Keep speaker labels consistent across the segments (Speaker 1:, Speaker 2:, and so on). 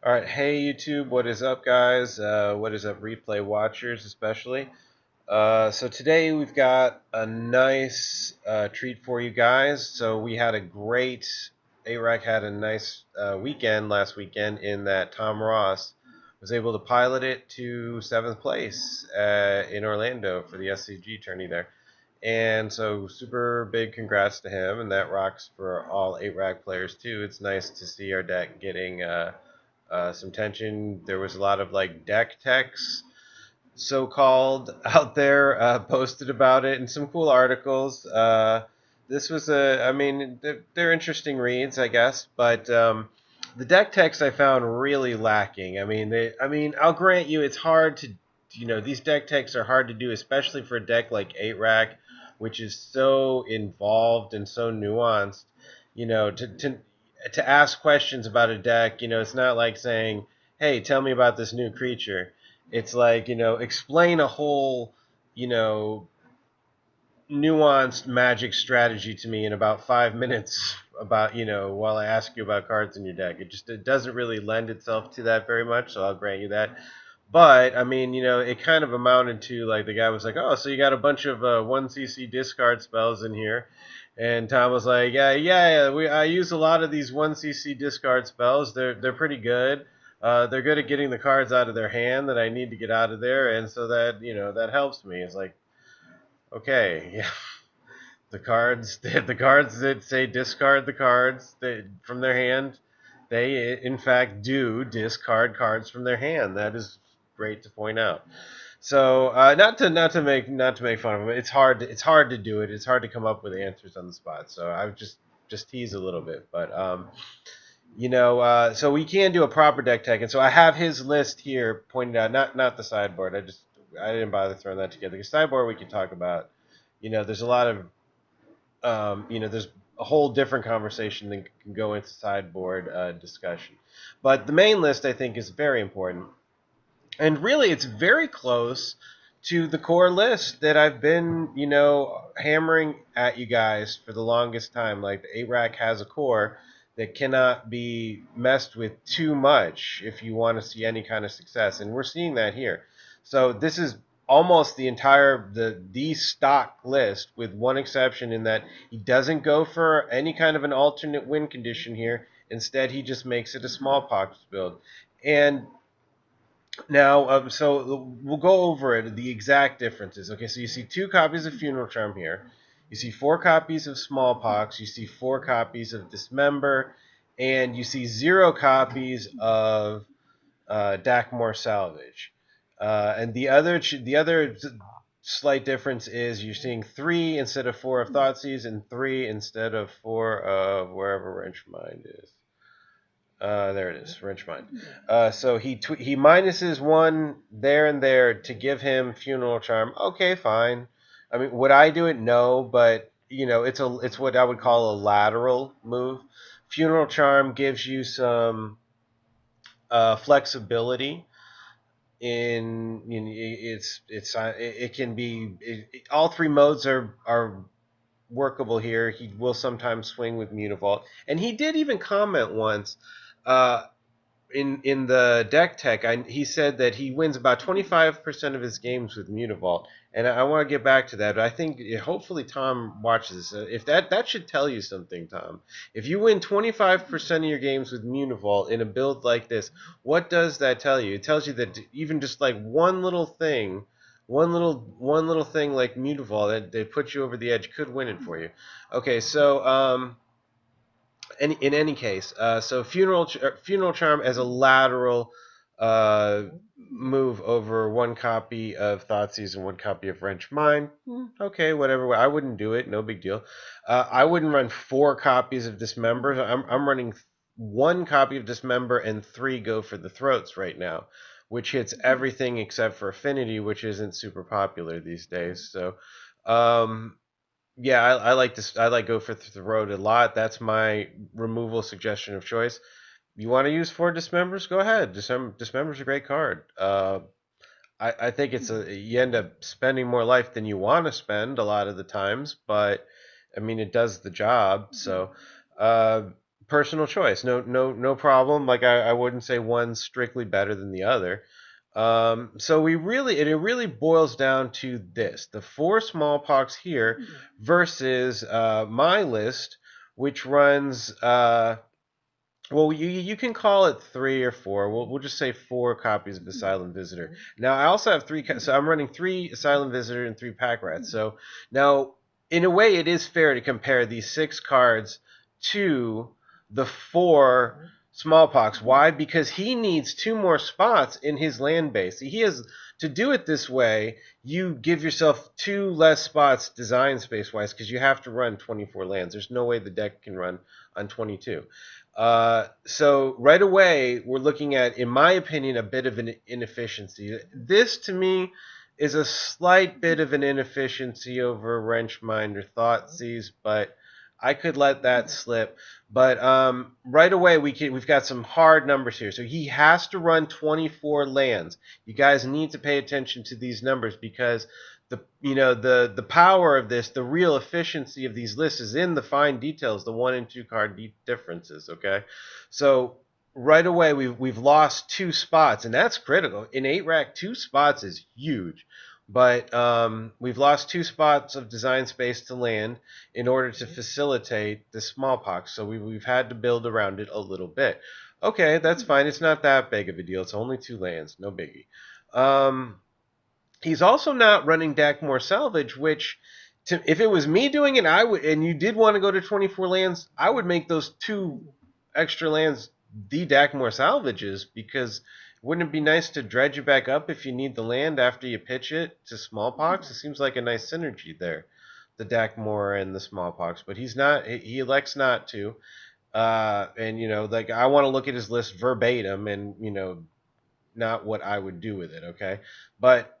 Speaker 1: All right, hey YouTube, what is up, guys? What is up, replay watchers, especially? So today we've got a nice treat for you guys. So we had a great ARAC had a nice weekend last weekend in that Tom Ross was able to pilot it to 7th place in Orlando for the SCG tourney there. And so super big congrats to him, and that rocks for all 8RAC players too. It's nice to see our deck getting some tension. There was a lot of like deck techs, so-called, out there posted about it, and some cool articles. This was I mean, they're interesting reads, I guess, but the deck techs I found really lacking. I mean, I'll grant you, it's hard to, these deck techs are hard to do, especially for a deck like 8RAC, which is so involved and so nuanced. To ask questions about a deck, it's not like saying, "Hey, tell me about this new creature." It's like, explain a whole, you know, nuanced magic strategy to me in about 5 minutes about, while I ask you about cards in your deck. It doesn't really lend itself to that very much, so I'll grant you that. But I mean, it kind of amounted to like the guy was like, "Oh, so you got a bunch of 1 CC discard spells in here," and Tom was like, "Yeah. I use a lot of these 1 CC discard spells. They're pretty good. They're good at getting the cards out of their hand that I need to get out of there, and so that that helps me." It's like, okay, yeah, the cards that say discard the cards from their hand, they in fact do discard cards from their hand. That is great to point out. So not to make fun of them. It's hard to do it. It's hard to come up with answers on the spot. So I would just tease a little bit, but so we can do a proper deck tech, and so I have his list here pointed out. Not the sideboard. I didn't bother throwing that together. The sideboard we can talk about. There's a lot of there's a whole different conversation that can go into sideboard discussion. But the main list, I think, is very important. And really, it's very close to the core list that I've been, hammering at you guys for the longest time. Like, the 8RAC has a core that cannot be messed with too much if you want to see any kind of success. And we're seeing that here. So this is almost the entire the stock list, with one exception, in that he doesn't go for any kind of an alternate win condition here. Instead, he just makes it a Smallpox build. And now, so we'll go over it, the exact differences. Okay, so you see 2 copies of Funeral Charm here. You see 4 copies of Smallpox. You see 4 copies of Dismember. And you see 0 copies of Dakmor Salvage. And the other slight difference is you're seeing 3 instead of 4 of Thoughtseize, and 3 instead of 4 of wherever Wrench Mind is. There it is, Wrench Mind. So he minuses 1 there and there to give him Funeral Charm. Okay, fine. I mean, would I do it? No, but it's what I would call a lateral move. Funeral Charm gives you some flexibility. It can be all 3 modes are workable here. He will sometimes swing with Mutavault, and he did even comment once. In the deck tech, he said that he wins about 25% of his games with Mutavault, and I want to get back to that. But I think hopefully Tom watches this. If that should tell you something, Tom. If you win 25% of your games with Mutavault in a build like this, what does that tell you? It tells you that even just like one little thing like Mutavault that puts you over the edge could win it for you. Okay, so in any case, so Funeral Charm as a lateral move over 1 copy of Thoughtseize and 1 copy of Wrench Mind. Okay, whatever. I wouldn't do it. No big deal. I wouldn't run 4 copies of Dismember. I'm running 1 copy of Dismember and 3 go for the Throats right now, which hits everything except for Affinity, which isn't super popular these days. So, yeah, I like this. I like go for the road a lot. That's my removal suggestion of choice. You want to use 4 Dismembers? Go ahead. Dismember's a great card. I think you end up spending more life than you want to spend a lot of the times, but I mean it does the job. So, Personal choice. No problem. Like I wouldn't say one's strictly better than the other. So it really boils down to this: the 4 Smallpox here versus my list, which runs. Well, you can call it 3 or 4. We'll just say 4 copies of Asylum Visitor. Now I also have 3, so I'm running 3 Asylum Visitor and 3 Pack Rats. So now, in a way, it is fair to compare these 6 cards to the 4 Smallpox. Why? Because he needs 2 more spots in his land base. He has to do it this way. You give yourself 2 less spots design space wise because you have to run 24 lands. There's no way the deck can run on 22. So right away, we're looking at, in my opinion, a bit of an inefficiency. This, to me, is a slight bit of an inefficiency over Wrenchmind or Thoughtseize, but I could let that slip. But right away, we've got some hard numbers here. So he has to run 24 lands. You guys need to pay attention to these numbers because the power of this, the real efficiency of these lists is in the fine details, the 1 and 2 card differences. Okay, so right away we've lost 2 spots, and that's critical. In 8-rack, 2 spots is huge, but we've lost 2 spots of design space to land in order to facilitate the Smallpox. So we've had to build around it a little bit. Okay, that's fine. It's not that big of a deal. It's only 2 lands, no biggie. He's also not running Dakmor Salvage, which, if it was me doing it, I would, and you did want to go to 24 lands, I would make those 2 extra lands the Dakmor Salvages, because wouldn't it be nice to dredge it back up if you need the land after you pitch it to Smallpox? It seems like a nice synergy there, the Dakmor and the Smallpox, but he's not. He elects not to, and like I want to look at his list verbatim, and not what I would do with it. Okay, but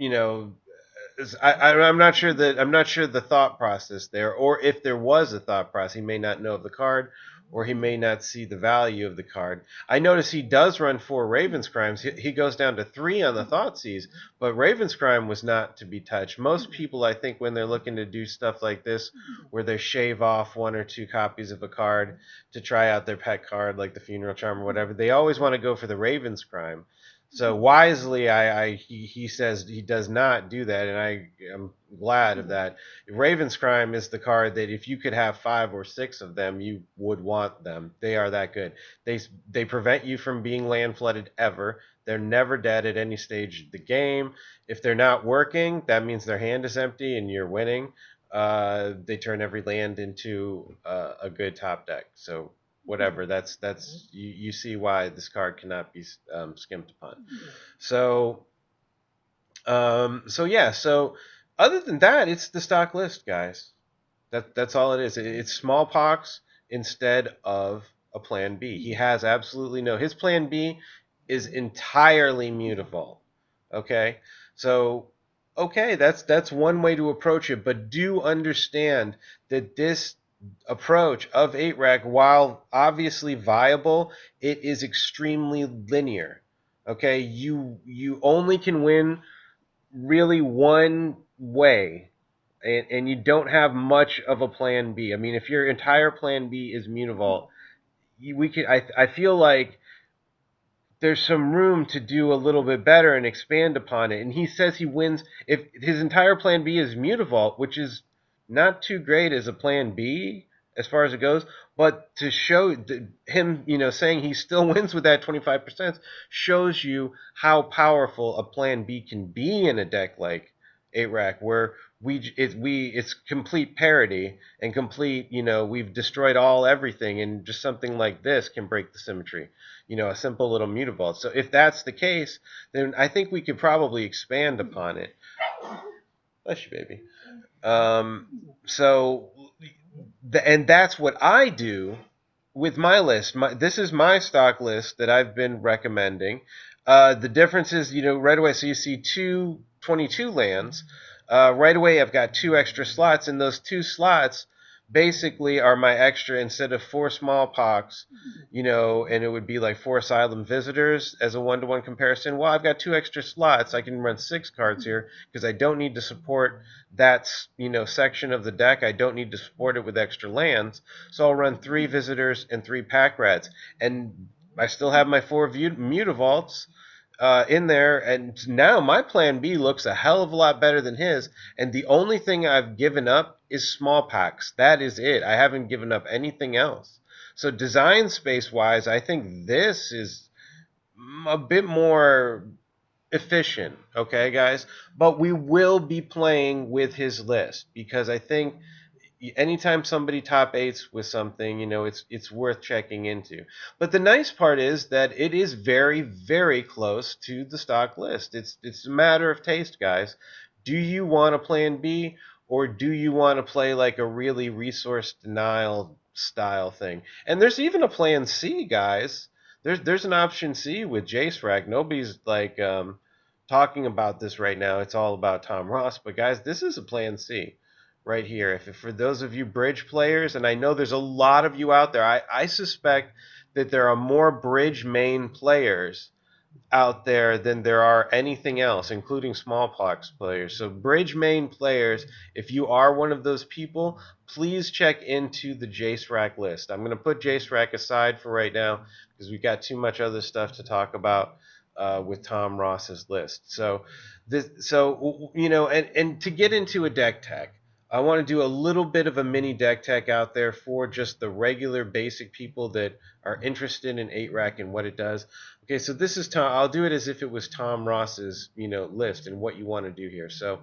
Speaker 1: I'm not sure the thought process there, or if there was a thought process, he may not know of the card, or he may not see the value of the card. I notice he does run 4 Raven's Crimes. He goes down to 3 on the Thoughtseize, but Raven's Crime was not to be touched. Most people, I think, when they're looking to do stuff like this, where they shave off 1 or 2 copies of a card to try out their pet card, like the Funeral Charm or whatever, they always want to go for the Raven's Crime. So wisely, he says he does not do that, and I am glad of that. Raven's Crime is the card that if you could have 5 or 6 of them, you would want them. They are that good. They prevent you from being land flooded ever. They're never dead at any stage of the game. If they're not working, that means their hand is empty and you're winning. They turn every land into a good top deck. So whatever. That's you see why this card cannot be skimped upon. So yeah. So other than that, it's the stock list, guys. That's all it is. It's Smallpox instead of a plan B. He has absolutely no. His plan B is entirely Mutavault. Okay, so okay, that's one way to approach it, but do understand that this approach of 8-rack, while obviously viable, it is extremely linear. Okay, you only can win really one way, and you don't have much of a plan B. I mean, if your entire plan B is Mutavault, I feel like there's some room to do a little bit better and expand upon it. And he says he wins if his entire plan B is Mutavault, which is not too great as a plan B as far as it goes. But to show him, saying he still wins with that 25% shows you how powerful a plan B can be in a deck like 8-rack, where it's complete parity and complete, we've destroyed everything, and just something like this can break the symmetry. A simple little Mutavault. So if that's the case, then I think we could probably expand upon it. Bless you, baby. And that's what I do with my list. This is my stock list that I've been recommending. The difference is, right away, so you see 22 lands. Right away, I've got 2 extra slots, and those 2 slots basically are my extra instead of 4 Smallpox, and it would be like 4 Asylum Visitors as a 1-to-1 comparison. Well, I've got 2 extra slots. I can run 6 cards here because I don't need to support that, section of the deck. I don't need to support it with extra lands. So I'll run 3 Visitors and 3 Pack Rats. And I still have my 4 Mutavaults in there, and now my plan B looks a hell of a lot better than his, and the only thing I've given up is small packs. That is it. I haven't given up anything else. So design space wise, I think this is a bit more efficient, okay, guys? But we will be playing with his list because I think anytime somebody top eights with something, it's worth checking into. But the nice part is that it is very, very close to the stock list. It's a matter of taste, guys. Do you want a plan B, or do you want to play like a really resource denial style thing? And there's even a plan C, guys. There's an option C with JaceRack. Nobody's like talking about this right now. It's all about Tom Ross. But guys, this is a plan C right here. If for those of you bridge players, and I know there's a lot of you out there, I suspect that there are more bridge main players out there than there are anything else, including Smallpox players. So bridge main players, if you are one of those people, please check into the JaceRack list. I'm going to put JaceRack aside for right now because we've got too much other stuff to talk about with Tom Ross's list. So and to get into a deck tech, I want to do a little bit of a mini deck tech out there for just the regular basic people that are interested in 8-Rack and what it does. Okay, so this is Tom. I'll do it as if it was Tom Ross's, list and what you want to do here. So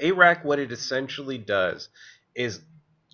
Speaker 1: 8-Rack, what it essentially does is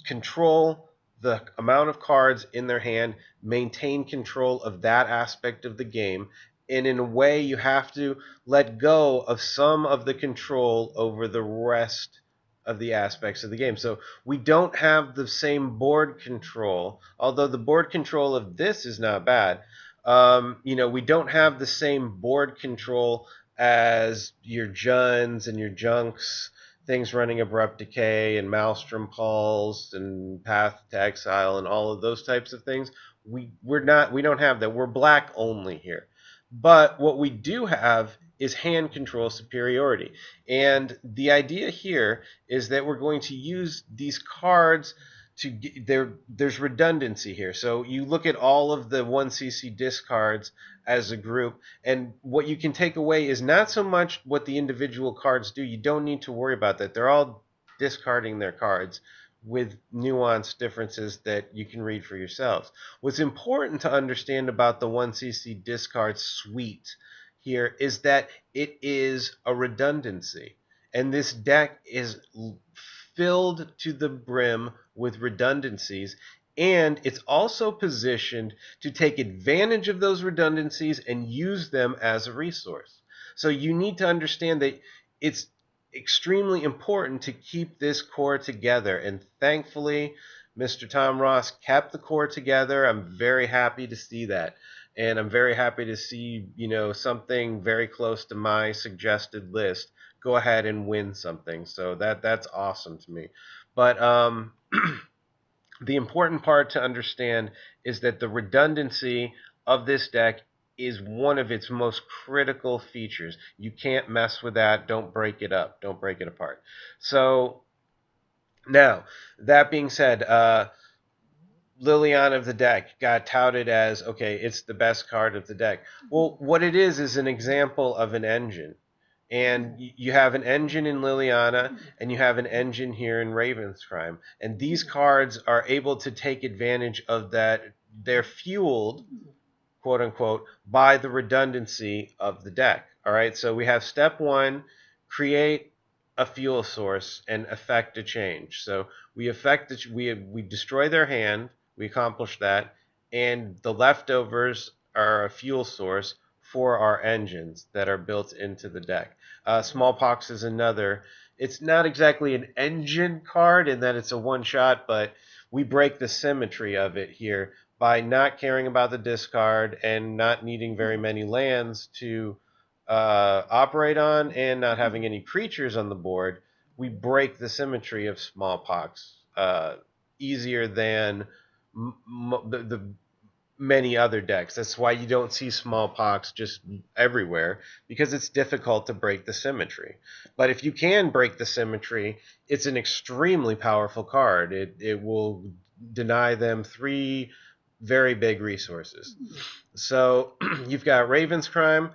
Speaker 1: control the amount of cards in their hand, maintain control of that aspect of the game, and in a way you have to let go of some of the control over the rest of the aspects of the game. So we don't have the same board control, although the board control of this is not bad. We don't have the same board control as your Juns and your Junks, things running Abrupt Decay and Maelstrom Pulse and Path to Exile and all of those types of things. We don't have that. We're black only here. But what we do have is hand control superiority. And the idea here is that we're going to use these cards there's redundancy here. So you look at all of the 1cc discards as a group, and what you can take away is not so much what the individual cards do. You don't need to worry about that. They're all discarding their cards with nuanced differences that you can read for yourselves. What's important to understand about the 1cc discard suite here is that it is a redundancy. And this deck is filled to the brim with redundancies, and it's also positioned to take advantage of those redundancies and use them as a resource. So you need to understand that it's extremely important to keep this core together, and thankfully Mr. Tom Ross kept the core together. I'm very happy to see that, and I'm very happy to see something very close to my suggested list go ahead and win something. So that's awesome to me. But the important part to understand is that the redundancy of this deck is one of its most critical features. You can't mess with that. Don't break it up. Don't break it apart. So now, that being said, Liliana of the deck got touted as, okay, it's the best card of the deck. Well, what it is an example of an engine. And you have an engine in Liliana, and you have an engine here in Raven's Crime. And these cards are able to take advantage of that. They're fueled, quote unquote, by the redundancy of the deck. All right, so we have step one, create a fuel source and effect a change. So we destroy their hand, we accomplish that, and the leftovers are a fuel source for our engines that are built into the deck. Smallpox is another. It's not exactly an engine card in that it's a one-shot, but we break the symmetry of it here by not caring about the discard and not needing very many lands to operate on and not having any creatures on the board. We break the symmetry of Smallpox easier than the many other decks. That's why you don't see Smallpox just everywhere, because it's difficult to break the symmetry. But if you can break the symmetry, it's an extremely powerful card. It will deny them 3 very big resources. So you've got Raven's Crime,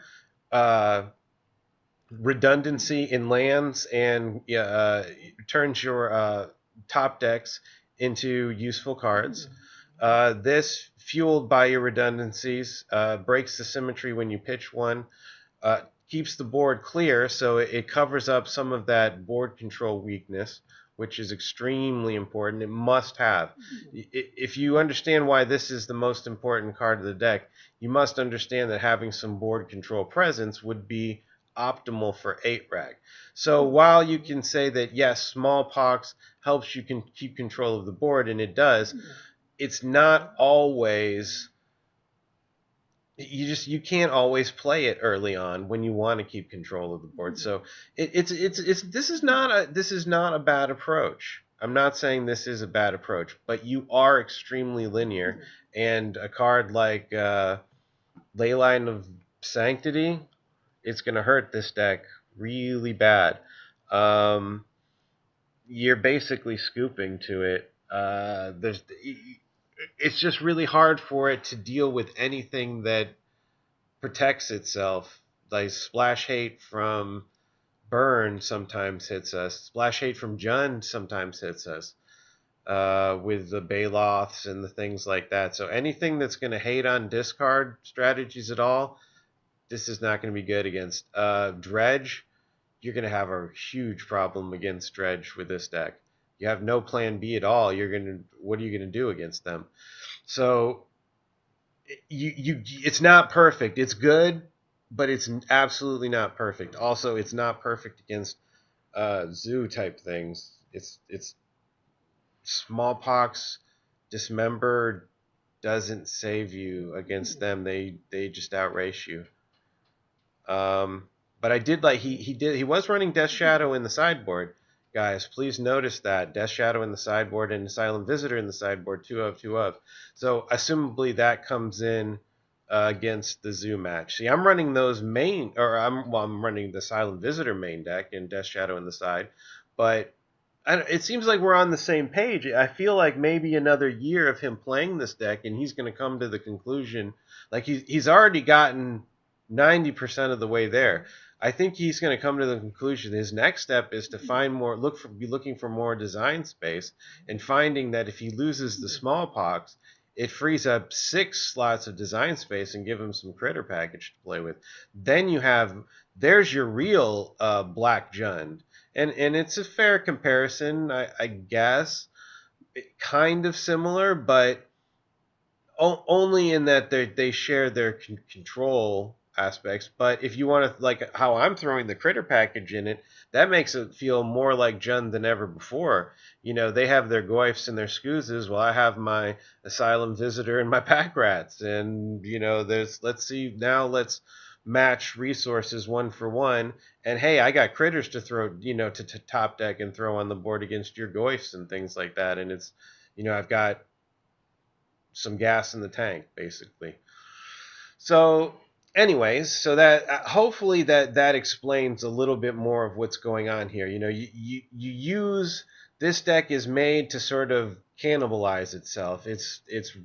Speaker 1: redundancy in lands, and turns your top decks into useful cards. This, fueled by your redundancies, breaks the symmetry when you pitch one, keeps the board clear, so it covers up some of that board control weakness, which is extremely important. It must have. If you understand why this is the most important card of the deck, you must understand that having some board control presence would be optimal for 8-rack. So while you can say that, yes, Smallpox helps you can keep control of the board, and it does, it's not always... You can't always play it early on when you want to keep control of the board. So this is not a bad approach. I'm not saying this is a bad approach, but you are extremely linear, and a card like Leyline of Sanctity, it's going to hurt this deck really bad. You're basically scooping to it. It's just really hard for it to deal with anything that protects itself. Like Splash Hate from Burn sometimes hits us. Splash Hate from Jund sometimes hits us. With the Baloths and the things like that. So anything that's going to hate on discard strategies at all, this is not going to be good against. Dredge, you're going to have a huge problem against Dredge with this deck. You have no plan B at all. What are you going to do against them? So it's not perfect. It's good, but it's absolutely not perfect. Also, it's not perfect against zoo type things. It's Smallpox, Dismember doesn't save you against them. They just outrace you. But I did like he was running Death Shadow in the sideboard. Guys, please notice that Death Shadow in the sideboard and Asylum Visitor in the sideboard, 2 of. So assumably that comes in against the zoo match. See, I'm running those main, or I'm running the Asylum Visitor main deck and Death Shadow in the side, but it seems like we're on the same page. I feel like maybe another year of him playing this deck, and he's going to come to the conclusion, like he's already gotten 90% of the way there. I think he's going to come to the conclusion his next step is to find more, be looking for more design space, and finding that if he loses the Smallpox, it frees up 6 slots of design space and give him some critter package to play with. Then there's your real Black Jund. And it's a fair comparison, I guess. Kind of similar, but only in that they share their control aspects. But if you want to, like how I'm throwing the critter package in it, that makes it feel more like Jund than ever before. They have their Goyfs and their Scoozes, while I have my Asylum Visitor and my Pack Rats. And, let's match resources 1 for 1. And hey, I got critters to throw, to top deck and throw on the board against your Goyfs and things like that. And it's, I've got some gas in the tank, basically. So anyways, so that hopefully that explains a little bit more of what's going on here. You use, this deck is made to sort of cannibalize itself. It's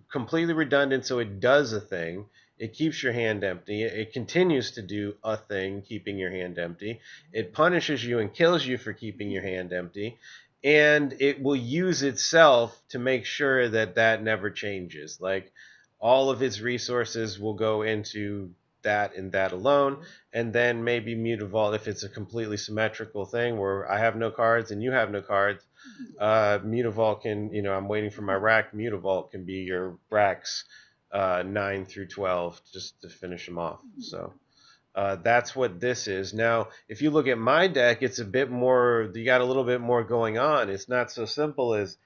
Speaker 1: completely redundant, so it does a thing. It keeps your hand empty. It continues to do a thing, keeping your hand empty. It punishes you and kills you for keeping your hand empty. And it will use itself to make sure that never changes. Like, all of its resources will go into that and that alone. And then maybe Mutavault, if it's a completely symmetrical thing where I have no cards and you have no cards, Mutavault can, I'm waiting for my rack. Mutavault can be your racks 9 through 12 just to finish them off. So that's what this is. Now, if you look at my deck, it's a bit more, you got a little bit more going on. It's not so simple as,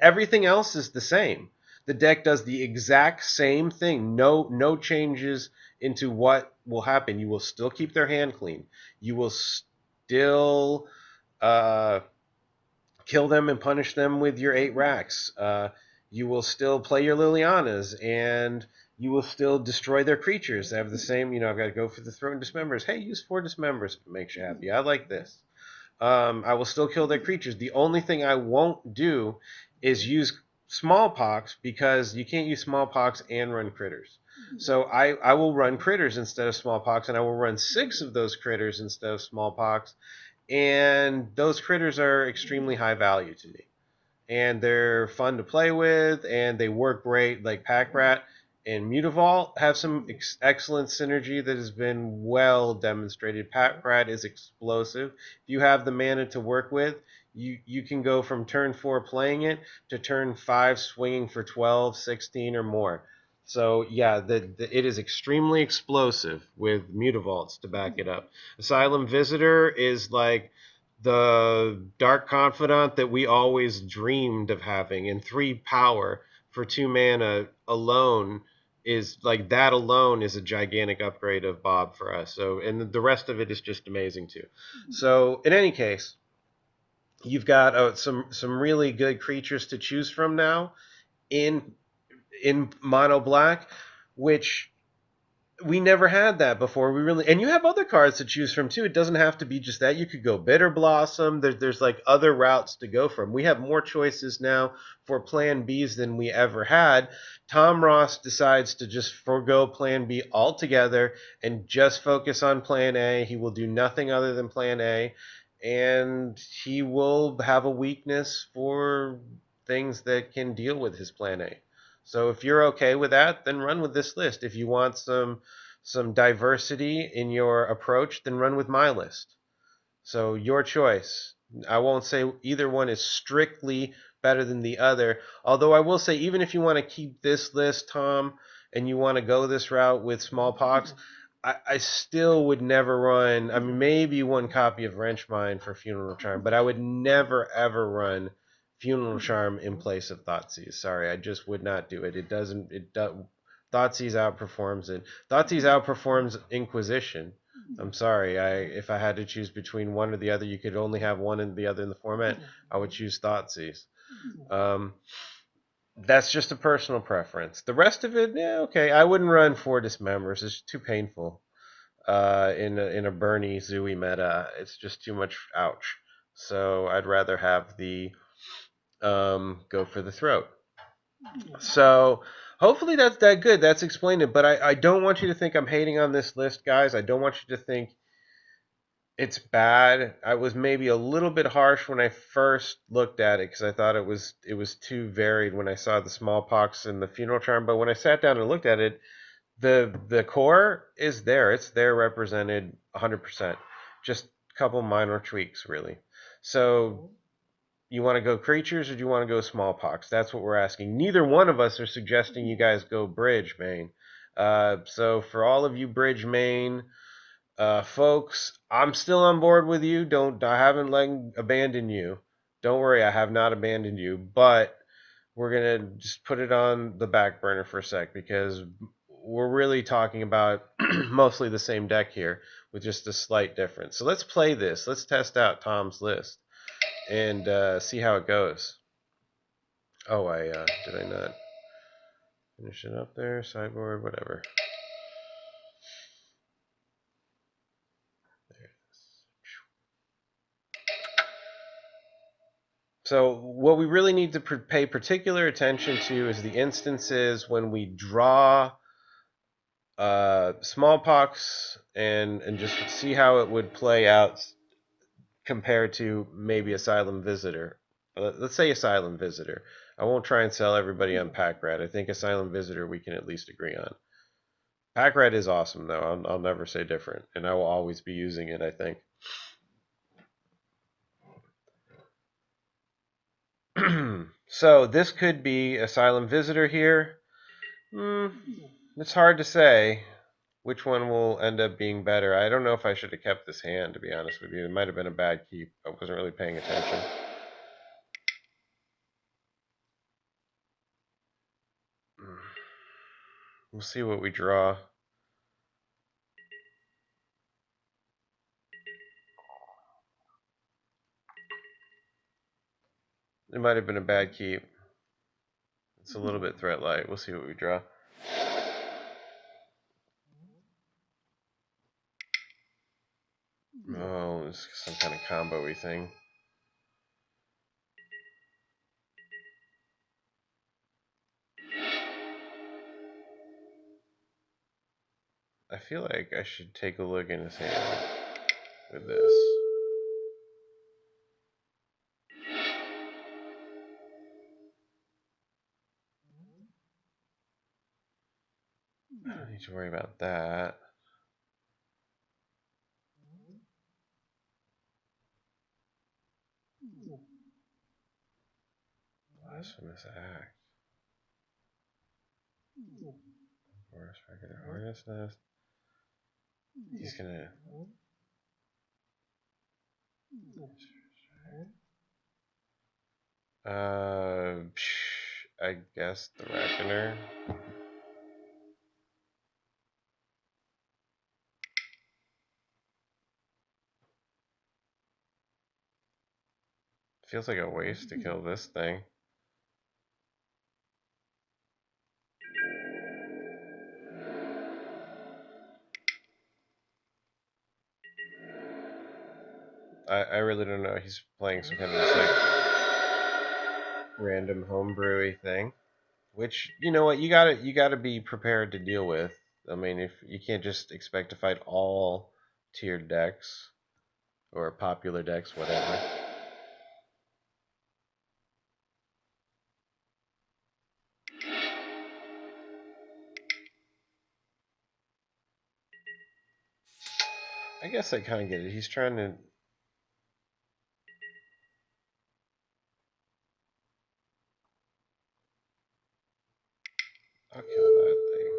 Speaker 1: everything else is the same. The deck does the exact same thing. No changes into what will happen. You will still keep their hand clean. You will still kill them and punish them with your 8 racks. You will still play your Lilianas, and you will still destroy their creatures. They have the same, I've got to go for the throat and dismembers. Hey, use 4 dismembers if it makes you happy. I like this. I will still kill their creatures. The only thing I won't do is use Smallpox, because you can't use Smallpox and run critters. So I will run critters instead of Smallpox, and I will run 6 of those critters instead of Smallpox. And those critters are extremely high value to me. And they're fun to play with, and they work great. Like Pack Rat and Mutavault have some excellent synergy that has been well demonstrated. Pack Rat is explosive. If you have the mana to work with, you can go from turn 4 playing it to turn 5 swinging for 12, 16, or more. So yeah, it is extremely explosive with Mutavaults to back it up. Asylum Visitor is like the Dark Confidant that we always dreamed of having, and 3 power for 2 mana alone is like that alone is a gigantic upgrade of Bob for us. So, and the rest of it is just amazing too. So, in any case, you've got some really good creatures to choose from now in mono black, which we never had that before. And you have other cards to choose from too. It doesn't have to be just that. You could go Bitter Blossom. There's like other routes to go from. We have more choices now for Plan Bs than we ever had. Tom Ross decides to just forego Plan B altogether and just focus on Plan A. He will do nothing other than Plan A, and he will have a weakness for things that can deal with his Plan A. So if you're okay with that, then run with this list. If you want some diversity in your approach, then run with my list. So your choice. I won't say either one is strictly better than the other. Although I will say, even if you want to keep this list, Tom, and you want to go this route with Smallpox, I still would never run. I mean, maybe 1 copy of Wrenchmine for Funeral Charm, but I would never, ever run Funeral Charm in place of Thoughtseize. Sorry, I just would not do it. Thoughtseize outperforms it. Thoughtseize outperforms Inquisition. I'm sorry. If I had to choose between one or the other, you could only have one and the other in the format, I would choose Thoughtseize. That's just a personal preference. The rest of it, yeah, okay. I wouldn't run 4 Dismembers. It's too painful. In a Bernie Zooey meta, it's just too much ouch. So I'd rather have the go for the throat. So hopefully that's that good. That's explained it. But I don't want you to think I'm hating on this list, guys. I don't want you to think it's bad. I was maybe a little bit harsh when I first looked at it because I thought it was too varied when I saw the Smallpox and the Funeral Charm. But when I sat down and looked at it, the core is there. It's there represented 100%. Just a couple minor tweaks, really. So you want to go creatures or do you want to go Smallpox? That's what we're asking. Neither one of us are suggesting you guys go Bridge main. So for all of you Bridge main folks, I'm still on board with you. I haven't abandoned you. Don't worry, I have not abandoned you. But we're gonna just put it on the back burner for a sec because we're really talking about mostly the same deck here with just a slight difference. So let's play this. Let's test out Tom's list and see how it goes. Oh, did I not finish it up there? Sideboard, whatever. There it is. So what we really need to pay particular attention to is the instances when we draw Smallpox and just see how it would play out compared to maybe Asylum Visitor. Let's say Asylum Visitor. I won't try and sell everybody on Pack Rat. I think Asylum Visitor we can at least agree on. Pack Rat is awesome, though. I'll never say different, and I will always be using it, I think. So this could be Asylum Visitor here. It's hard to say which one will end up being better. I don't know if I should have kept this hand, to be honest with you. It might have been a bad keep. I wasn't really paying attention. We'll see what we draw. It might have been a bad keep. It's a little bit threat light. We'll see what we draw. Oh, it's some kind of combo-y thing. I feel like I should take a look in his hand with this. I don't need to worry about that. Blasphemous act. Forest regular hornet's nest. He's gonna. I guess the Reckoner. Feels like a waste to kill this thing. I really don't know. He's playing some kind of just like random homebrewy thing, which you know what you gotta be prepared to deal with. I mean, if you can't just expect to fight all tiered decks or popular decks, whatever. I guess I kind of get it. He's trying to. I'll kill that thing.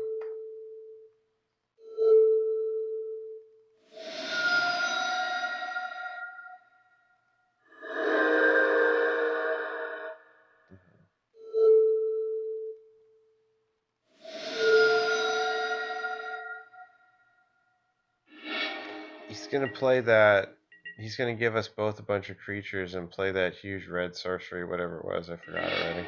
Speaker 1: He's gonna play that. He's gonna give us both a bunch of creatures and play that huge red sorcery, whatever it was. I forgot already.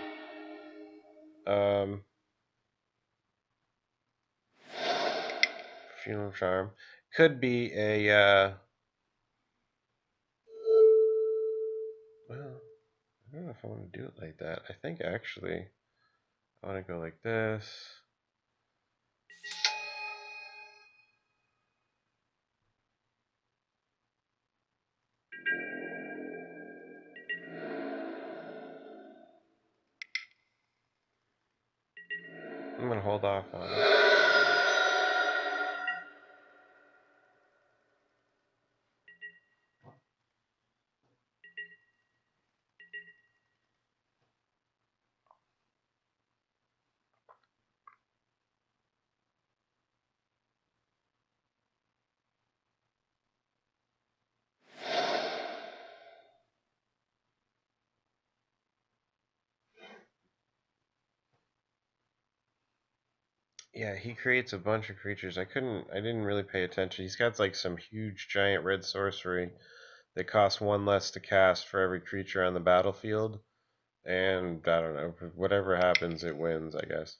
Speaker 1: Funeral Charm could be a. Well, I don't know if I want to do it like that. I think actually I want to go like this. I'm gonna hold off on it. Yeah, he creates a bunch of creatures. I didn't really pay attention. He's got like some huge giant red sorcery that costs one less to cast for every creature on the battlefield. And I don't know, whatever happens, it wins, I guess.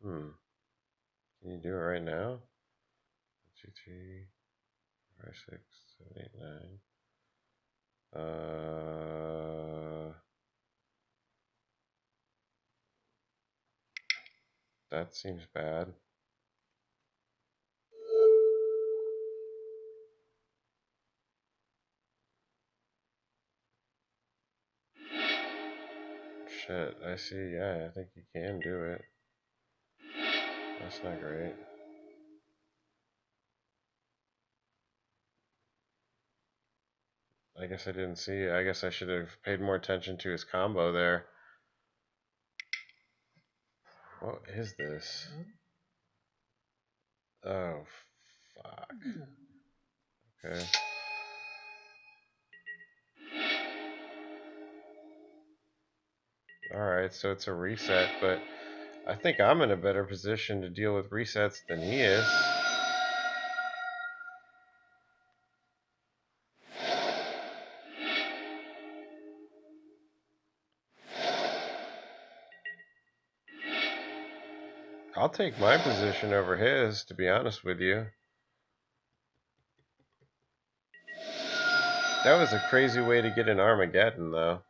Speaker 1: Can you do it right now? 1, 2, 3, 4, 5, 6, 7, 8, 9. That seems bad. Shit, I see. Yeah, I think you can do it. That's not great. I guess I didn't see it. I guess I should have paid more attention to his combo there. What is this? Oh, fuck. Okay. Alright, so it's a reset, but I think I'm in a better position to deal with resets than he is. I'll take my position over his, to be honest with you. That was a crazy way to get an Armageddon, though.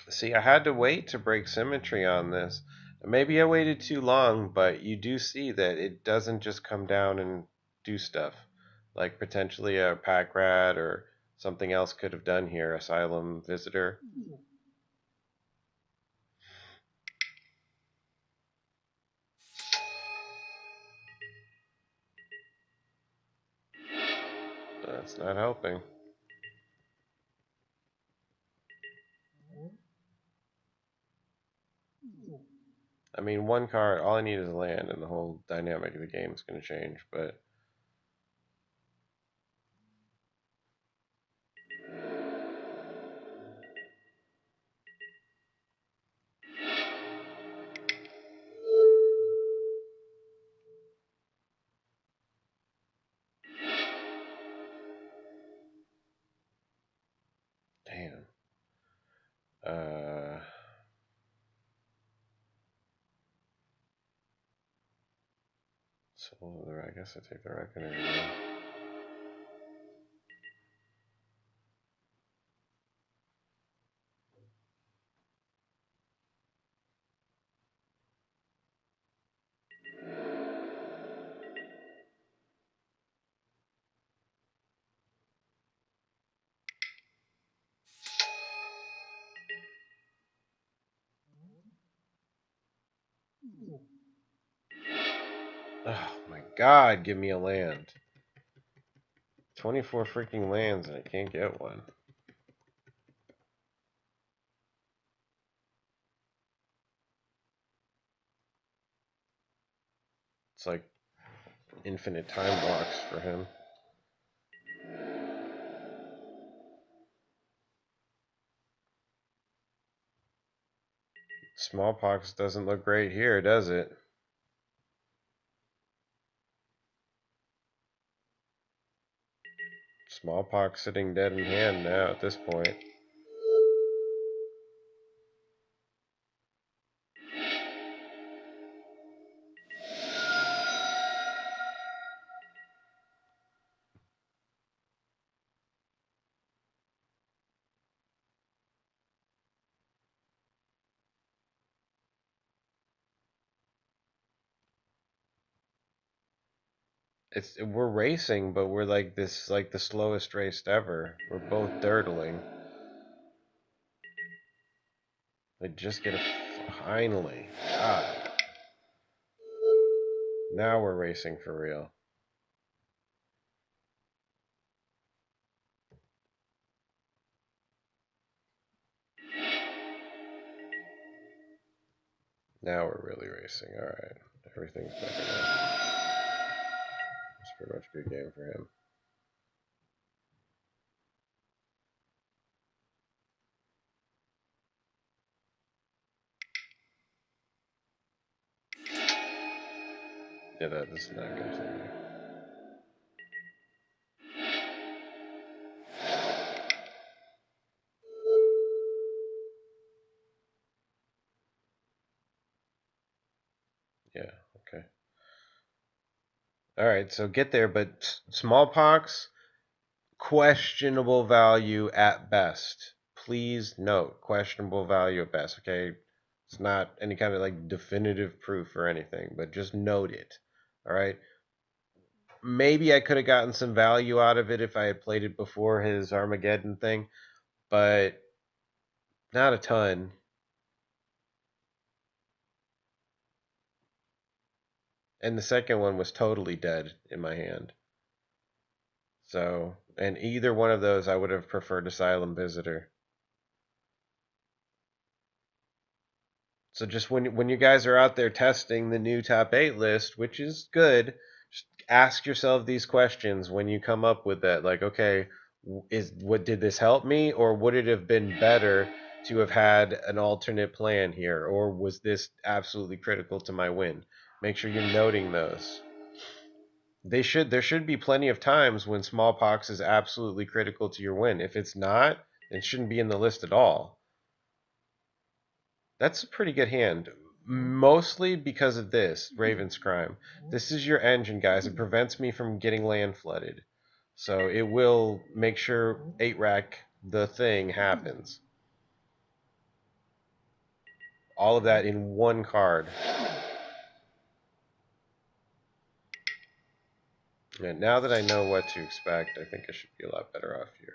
Speaker 1: See, I had to wait to break symmetry on this. Maybe I waited too long, but you do see that it doesn't just come down and do stuff. Like potentially a pack rat or something else could have done here, Asylum Visitor. That's not helping. I mean, one card, all I need is land, and the whole dynamic of the game is going to change, but... Damn. So, I guess I take the Reckoner again. Oh my god, give me a land. 24 freaking lands and I can't get one. It's like infinite time blocks for him. Smallpox doesn't look great here, does it? Smallpox sitting dead in hand now at this point. We're racing, but we're like this, like the slowest race ever. We're both dirtling. I just get a finally. God. Now we're racing for real. Now we're really racing. All right, everything's better now. It's pretty much a good game for him. Yeah, that is not continue. Yeah, okay. Alright, so get there, but Smallpox, questionable value at best. Please note, questionable value at best, okay? It's not any kind of like definitive proof or anything, but just note it. Alright? Maybe I could have gotten some value out of it if I had played it before his Armageddon thing, but not a ton. And the second one was totally dead in my hand. So, and either one of those I would have preferred Asylum Visitor. So just when you guys are out there testing the new top 8 list, which is good, just ask yourself these questions when you come up with that. Like, okay, did this help me, or would it have been better to have had an alternate plan here, or was this absolutely critical to my win? Make sure you're noting those. There should be plenty of times when Smallpox is absolutely critical to your win. If it's not, it shouldn't be in the list at all. That's a pretty good hand. Mostly because of this, Raven's Crime. This is your engine, guys. It prevents me from getting land flooded. So it will make sure 8-rack, the thing, happens. All of that in one card. And now that I know what to expect, I think I should be a lot better off here.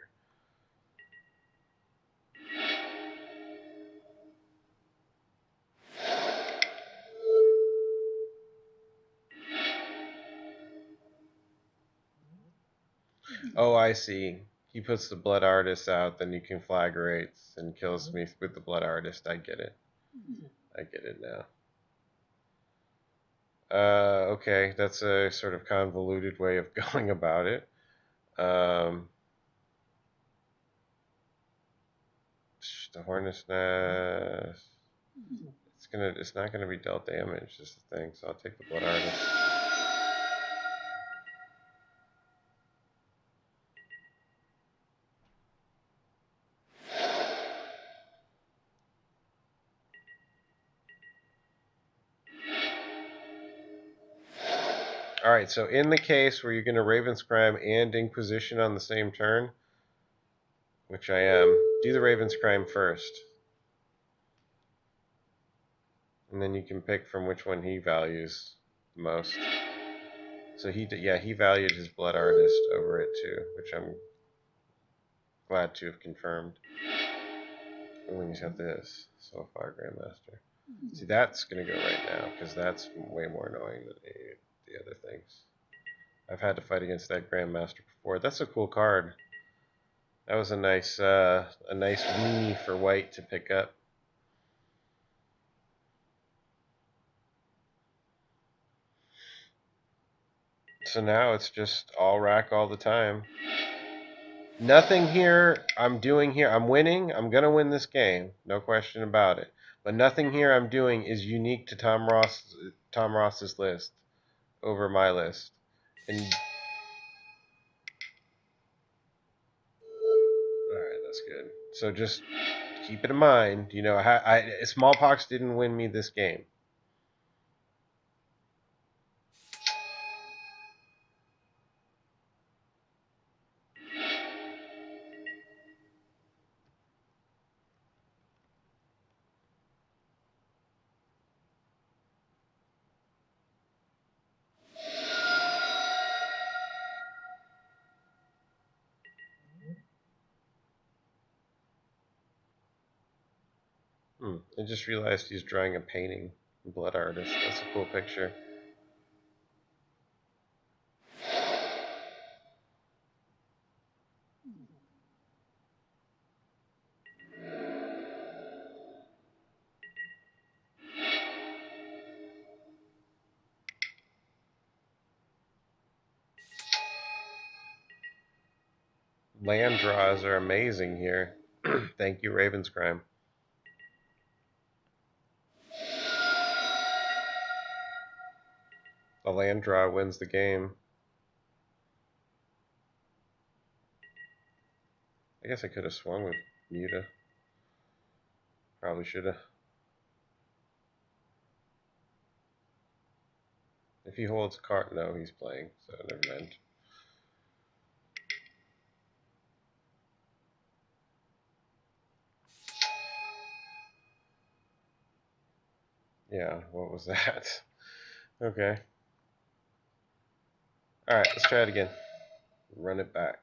Speaker 1: Oh, I see. He puts the Blood Artist out, then he conflagrates and kills me with the Blood Artist. I get it. I get it now. Okay, that's a sort of convoluted way of going about it. The Hornet's Nest. It's not gonna be dealt damage. Is the thing. So I'll take the Blood Artist. All right. So in the case where you're gonna Raven's Crime and Inquisition on the same turn, which I am, do the Raven's Crime first. And then you can pick from which one he values the most. So he valued his Blood Artist over it too, which I'm glad to have confirmed. And then you have this, Soulfire Grandmaster. See, that's going to go right now, because that's way more annoying than the other things. I've had to fight against that Grandmaster before. That's a cool card. That was a nice weenie for white to pick up. So now it's just all rack all the time. Nothing here I'm doing here. I'm winning. I'm going to win this game. No question about it. But nothing here I'm doing is unique to Tom Ross's list over my list. And alright, that's good. So just keep it in mind. You know, Smallpox didn't win me this game. I just realized he's drawing a painting. Blood Artist. That's a cool picture. Land draws are amazing here. Thank you, Raven's Crime. A land draw wins the game. I guess I could have swung with Muta. Probably should have. If he holds a card, no, he's playing, so never mind. Yeah, what was that? Okay. Alright, let's try it again. Run it back.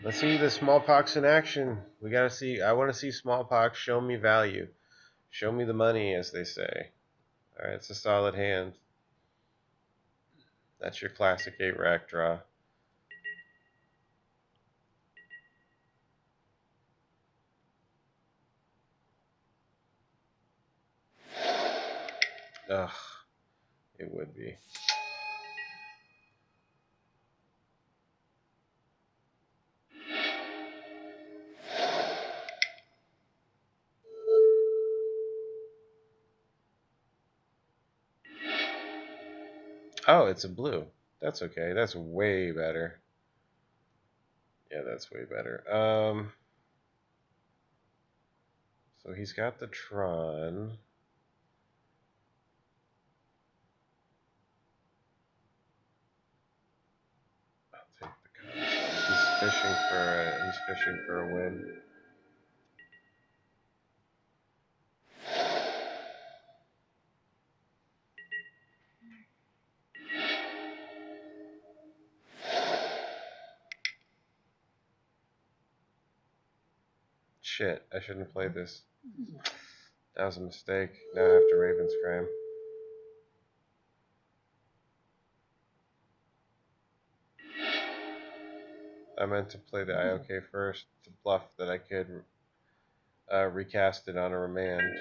Speaker 1: Let's see the Smallpox in action. We gotta see. I want to see Smallpox show me value. Show me the money, as they say. Alright, it's a solid hand. That's your classic 8-rack draw. Ugh, it would be. Oh, it's a blue. That's okay. That's way better. Yeah, that's way better. So he's got the Tron. I'll take the Countersquall. He's fishing for a win. Shit, I shouldn't have played this. That was a mistake. Now I have to Raven's Crime. I meant to play the IOK first to bluff that I could recast it on a remand.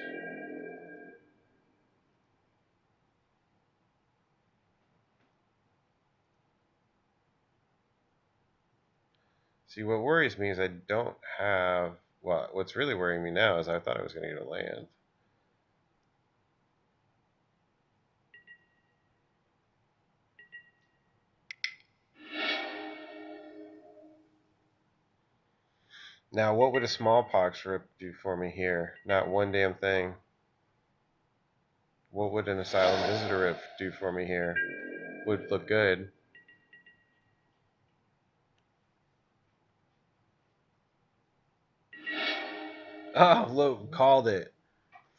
Speaker 1: See, what worries me is I don't have... Well, what's really worrying me now is I thought I was going to get a land. Now, what would a Smallpox rip do for me here? Not one damn thing. What would an Asylum Visitor rip do for me here? Would look good. Oh, look, called it.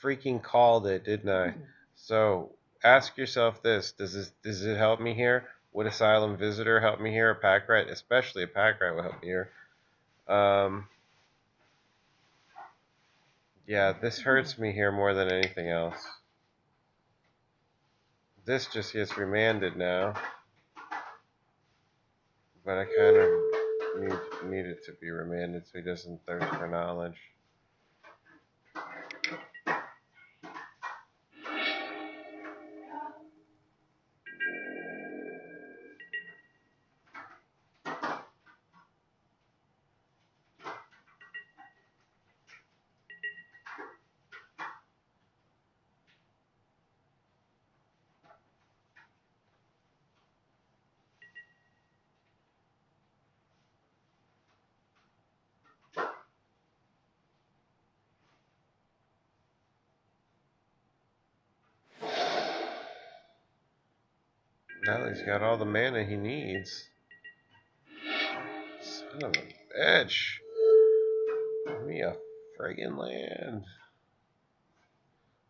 Speaker 1: Freaking called it, didn't I? So, ask yourself this. Does it help me here? Would Asylum Visitor help me here? A Pack Rat? Especially a Pack Rat will help me here. Yeah, this hurts me here more than anything else. This just gets remanded now. But I kind of need it to be remanded so he doesn't thirst for knowledge. Now that he's got all the mana he needs. Son of a bitch. Give me a friggin' land.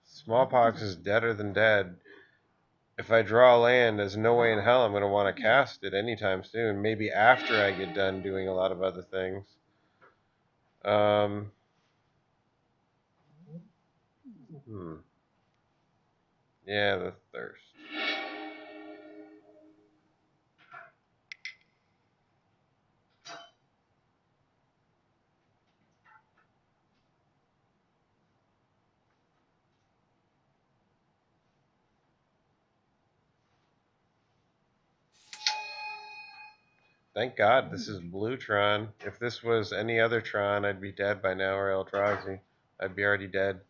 Speaker 1: Smallpox is deader than dead. If I draw a land, there's no way in hell I'm going to want to cast it anytime soon. Maybe after I get done doing a lot of other things. Yeah, the thirst. Thank God this is blue Tron. If this was any other Tron, I'd be dead by now, or Eldrazi. I'd be already dead.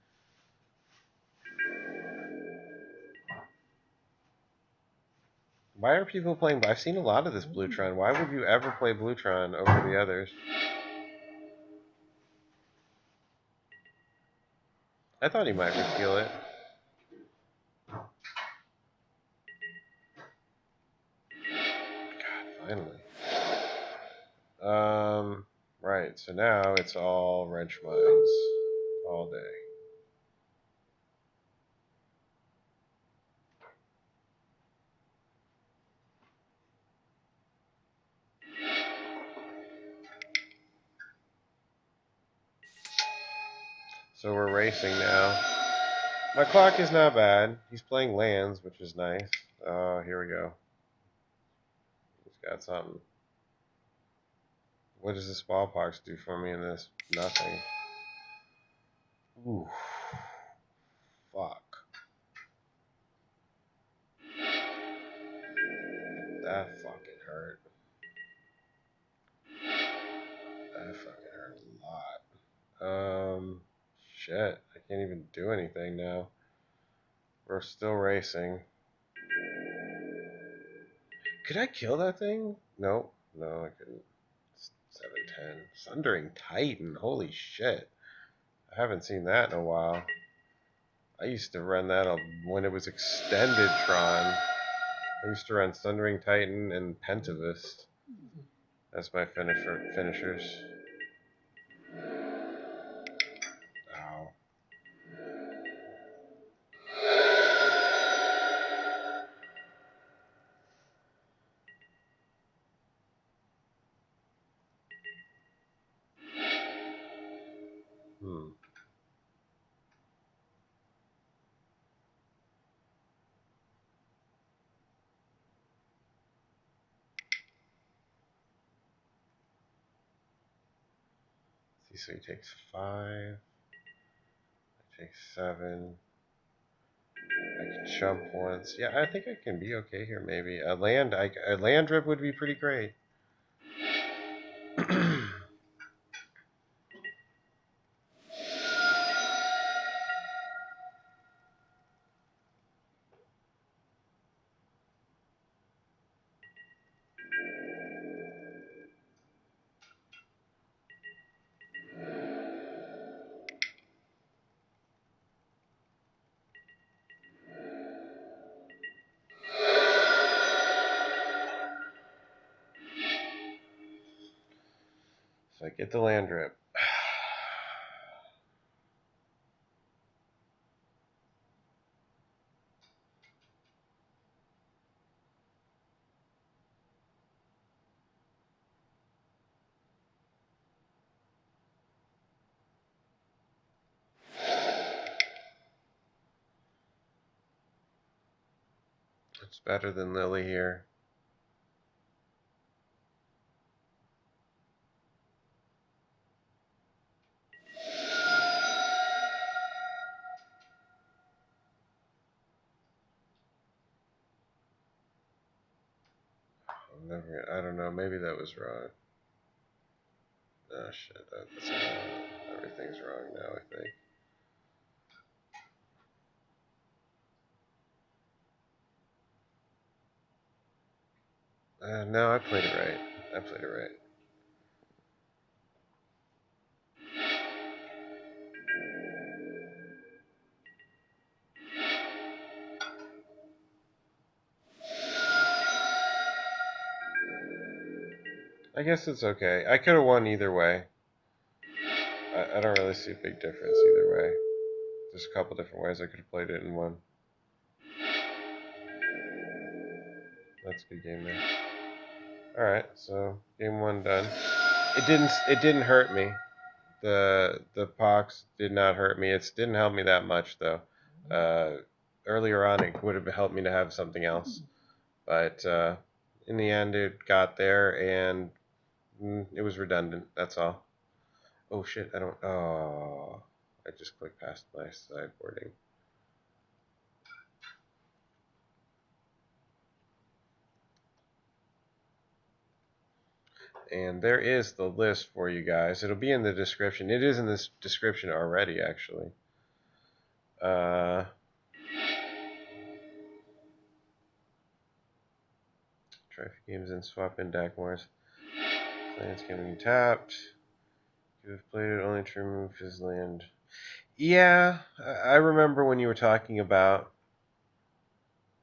Speaker 1: Why are people playing... I've seen a lot of this blue Tron. Why would you ever play blue Tron over the others? I thought he might repeal it. God, finally. Right, so now it's all wrench mines all day. So we're racing now. My clock is not bad. He's playing lands, which is nice. Oh, here we go. got something. What does the Smallpox do for me in this? Nothing. Ooh. Fuck. That fucking hurt. That fucking hurt a lot. Shit. I can't even do anything now. We're still racing. Could I kill that thing? Nope. No, I couldn't. 710. Sundering Titan. Holy shit. I haven't seen that in a while. I used to run that when it was extended Tron. I used to run Sundering Titan and Pentavist. That's my finishers. Ow. So he takes 5. I take 7. I can jump once. Yeah, I think I can be okay here. Maybe a land rip would be pretty great. So I get the land rip. It's better than Lily here. I don't know. Maybe that was wrong. Oh shit, that's wrong. Everything's wrong now, I think. No, I played it right. I played it right. I guess it's okay. I could have won either way. I don't really see a big difference either way. There's a couple different ways I could have played it and won. That's a good game there. Alright, so game 1 done. It didn't hurt me. The pox did not hurt me. It didn't help me that much though. Earlier on it would have helped me to have something else. But in the end it got there and it was redundant, that's all. Oh shit, I just clicked past my sideboarding. And there is the list for you guys. It'll be in the description. It is in this description already, actually. Try a few games and swap in Dakmor's. Lands can be tapped. You have played it only to remove his land. Yeah, I remember when you were talking about.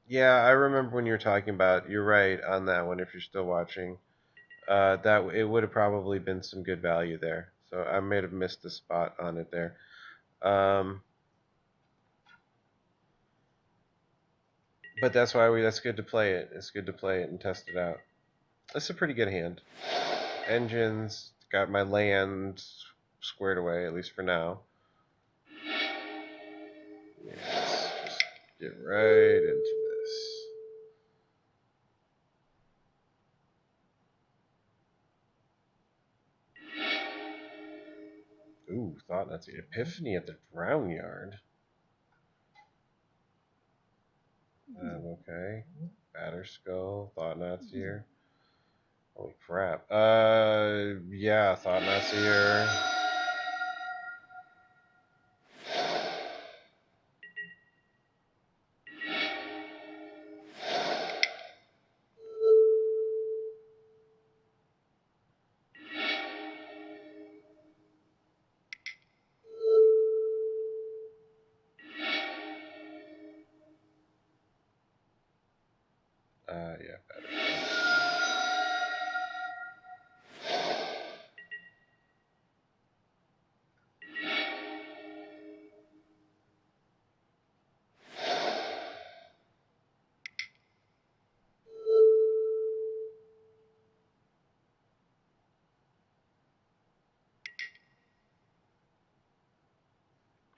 Speaker 1: Yeah, I remember when you were talking about. You're right on that one. If you're still watching, that it would have probably been some good value there. So I may have missed the spot on it there. But that's why that's good to play it. It's good to play it and test it out. That's a pretty good hand. Engines, got my land squared away, at least for now. Yes, just get right into this. Thought that's the Epiphany at the Drown Yard. Okay. Batterskull, Thought here. Holy crap. Yeah, Thought here. Yeah, Batterskull.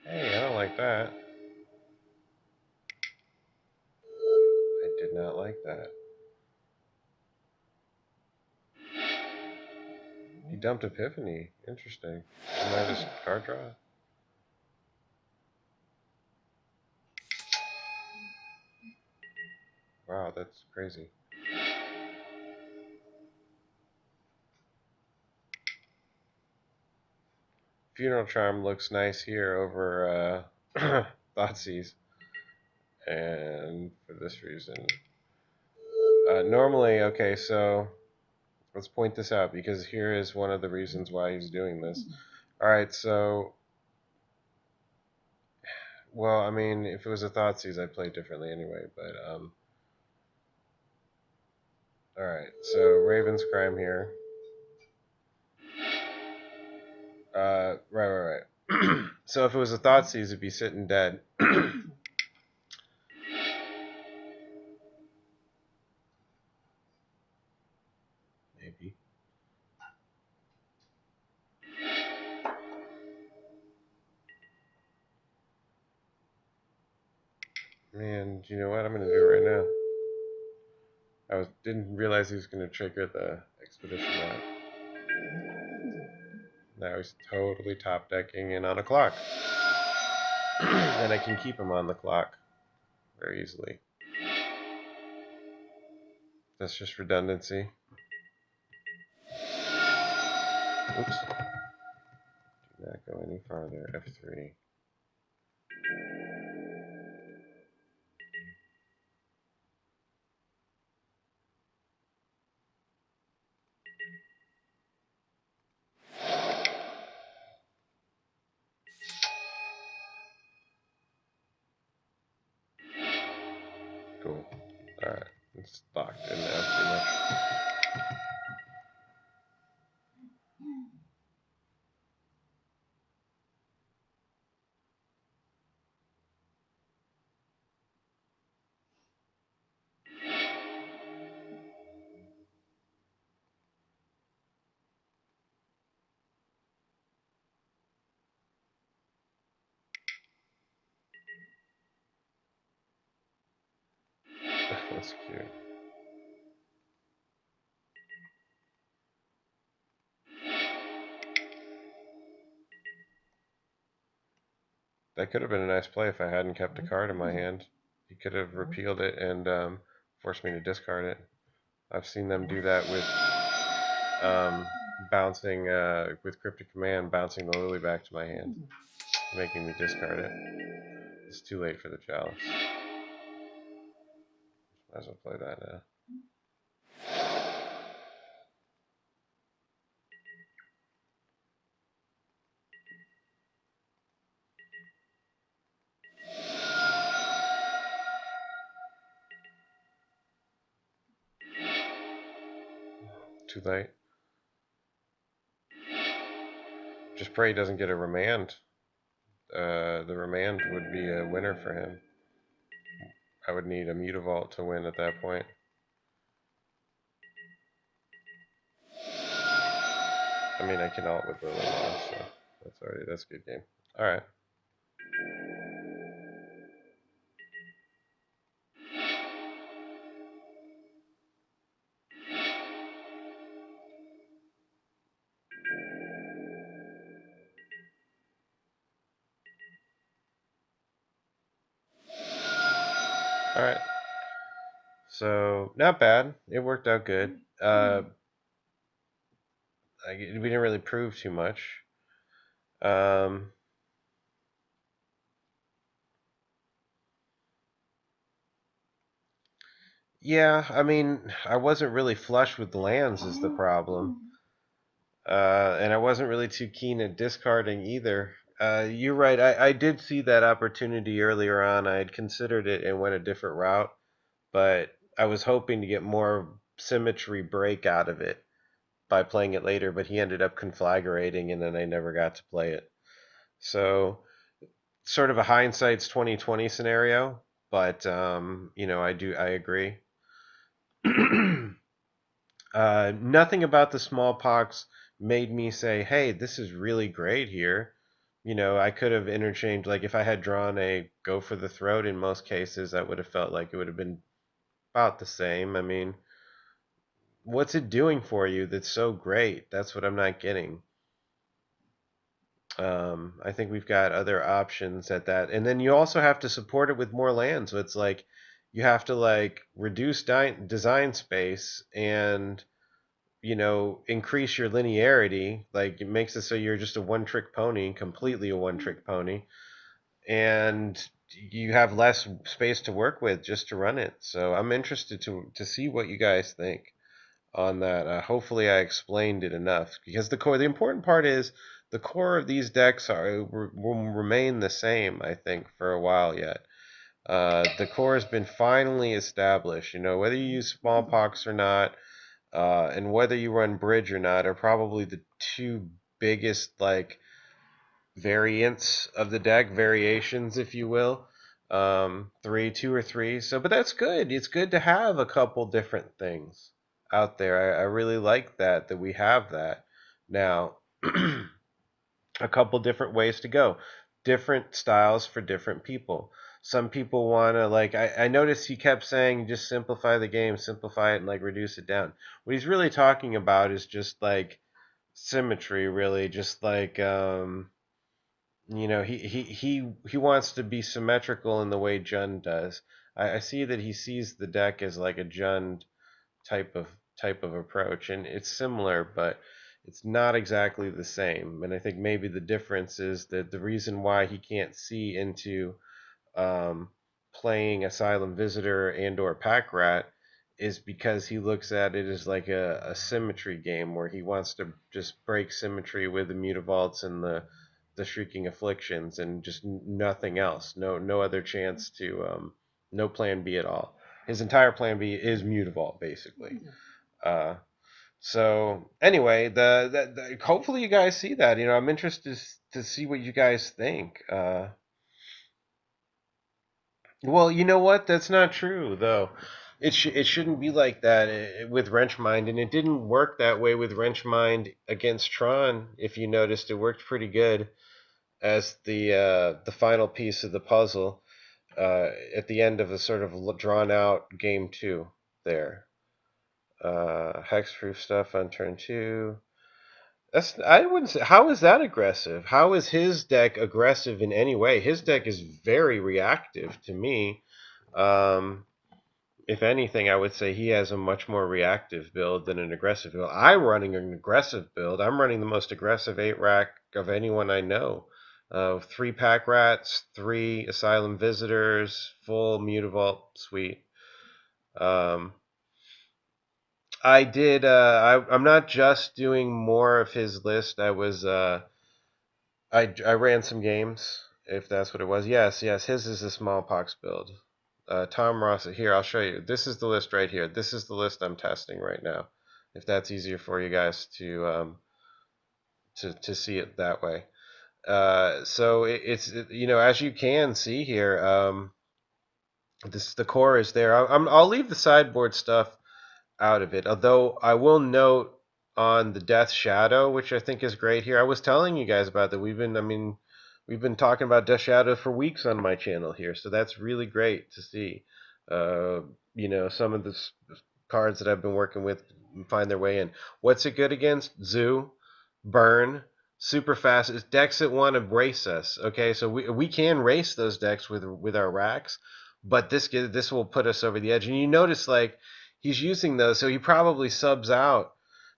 Speaker 1: Hey, I don't like that. I did not like that. He dumped Epiphany. Interesting. Isn't that his card draw? Wow, that's crazy. Funeral Charm looks nice here over Thoughtseize. And for this reason. Normally, okay, so let's point this out because here is one of the reasons why he's doing this. Alright, so well, I mean, if it was a Thoughtseize, I'd play differently anyway, but alright, so Raven's Crime here. Right. So if it was a Thoughtseize, it'd be sitting dead. Maybe. Man, do you know what I'm going to do right now? Didn't realize he was going to trigger the Expedition route. Now he's totally top decking in on a clock. And I can keep him on the clock very easily. That's just redundancy. Oops. Do not go any farther. F3. Cool. Alright. It's locked in now pretty much. That's cute. That could have been a nice play if I hadn't kept a card in my hand. He could have repealed it and forced me to discard it. I've seen them do that with bouncing, with Cryptic Command, bouncing the Lily back to my hand, making me discard it. It's too late for the Chalice. Might as well play that now. Too late. Just pray he doesn't get a remand. The remand would be a winner for him. I would need a Mutavault to win at that point. I mean, I can ult with Liliana, so that's a good game. Alright. So not bad. It worked out good. We didn't really prove too much. Um, yeah, I mean, I wasn't really flush with lands is the problem. And I wasn't really too keen at discarding either. You're right. I did see that opportunity earlier on. I had considered it and went a different route, but I was hoping to get more symmetry break out of it by playing it later, but he ended up conflagrating and then I never got to play it. So sort of a hindsight's 2020 scenario, but I agree. Nothing about the smallpox made me say, "Hey, this is really great here." I could have interchanged, like if I had drawn a go for the throat in most cases, that would have felt like it would have been about the same. I mean, what's it doing for you that's so great? That's what I'm not getting. I think we've got other options at that, and then you also have to support it with more land. So it's like you have to like reduce design space and increase your linearity. Like it makes it so you're just a one-trick pony, completely a one-trick pony, and you have less space to work with just to run it. So I'm interested to see what you guys think on that. Hopefully, I explained it enough because the important part is the core of these decks will remain the same. I think for a while yet. The core has been finally established. Whether you use Smallpox or not, and whether you run Bridge or not, are probably the two biggest like variants of the deck, variations, if you will. Two or three. So, but that's good. It's good to have a couple different things out there. I really like that we have that now. A couple different ways to go, different styles for different people. Some people want to like. I noticed he kept saying just simplify the game, simplify it, and like reduce it down. What he's really talking about is just like symmetry, really, just like he wants to be symmetrical in the way Jund does. I see that he sees the deck as like a Jund type of type of approach, and it's similar, but it's not exactly the same. And I think maybe the difference is that the reason why he can't see into um, playing Asylum Visitor and or Pack Rat is because he looks at it as like a symmetry game where he wants to just break symmetry with the Mutavaults and the Shrieking Afflictions and just nothing else. No other chance to no plan B at all. His entire plan B is Mutavault basically. So anyway, hopefully you guys see that. I'm interested to see what you guys think. Well, you know what? That's not true, though. It shouldn't be like that with Wrenchmind, and it didn't work that way with Wrenchmind against Tron. If you noticed, it worked pretty good as the final piece of the puzzle at the end of a sort of drawn out game two. There, hexproof stuff on turn two. I wouldn't say. How is that aggressive? How is his deck aggressive in any way? His deck is very reactive to me. Um, if anything, I would say he has a much more reactive build than an aggressive build. I'm running an aggressive build. I'm running the most aggressive 8-rack of anyone I know. 3 Pack Rats, 3 Asylum Visitors, full Mutavault suite. I did. I'm not just doing more of his list. I ran some games, if that's what it was. Yes. His is a Smallpox build. Tom Ross, here, I'll show you. This is the list right here. This is the list I'm testing right now. If that's easier for you guys to see it that way. So it's as you can see here, the core is there. I'll leave the sideboard stuff out of it. Although I will note on the Death Shadow, which I think is great here. I was telling you guys about that. We've been talking about Death Shadow for weeks on my channel here, so that's really great to see. Some of the cards that I've been working with find their way in. What's it good against? Zoo, Burn, super fast. It's decks that want to race us. Okay, so we can race those decks with our racks, but this will put us over the edge. And you notice like he's using those, so he probably subs out,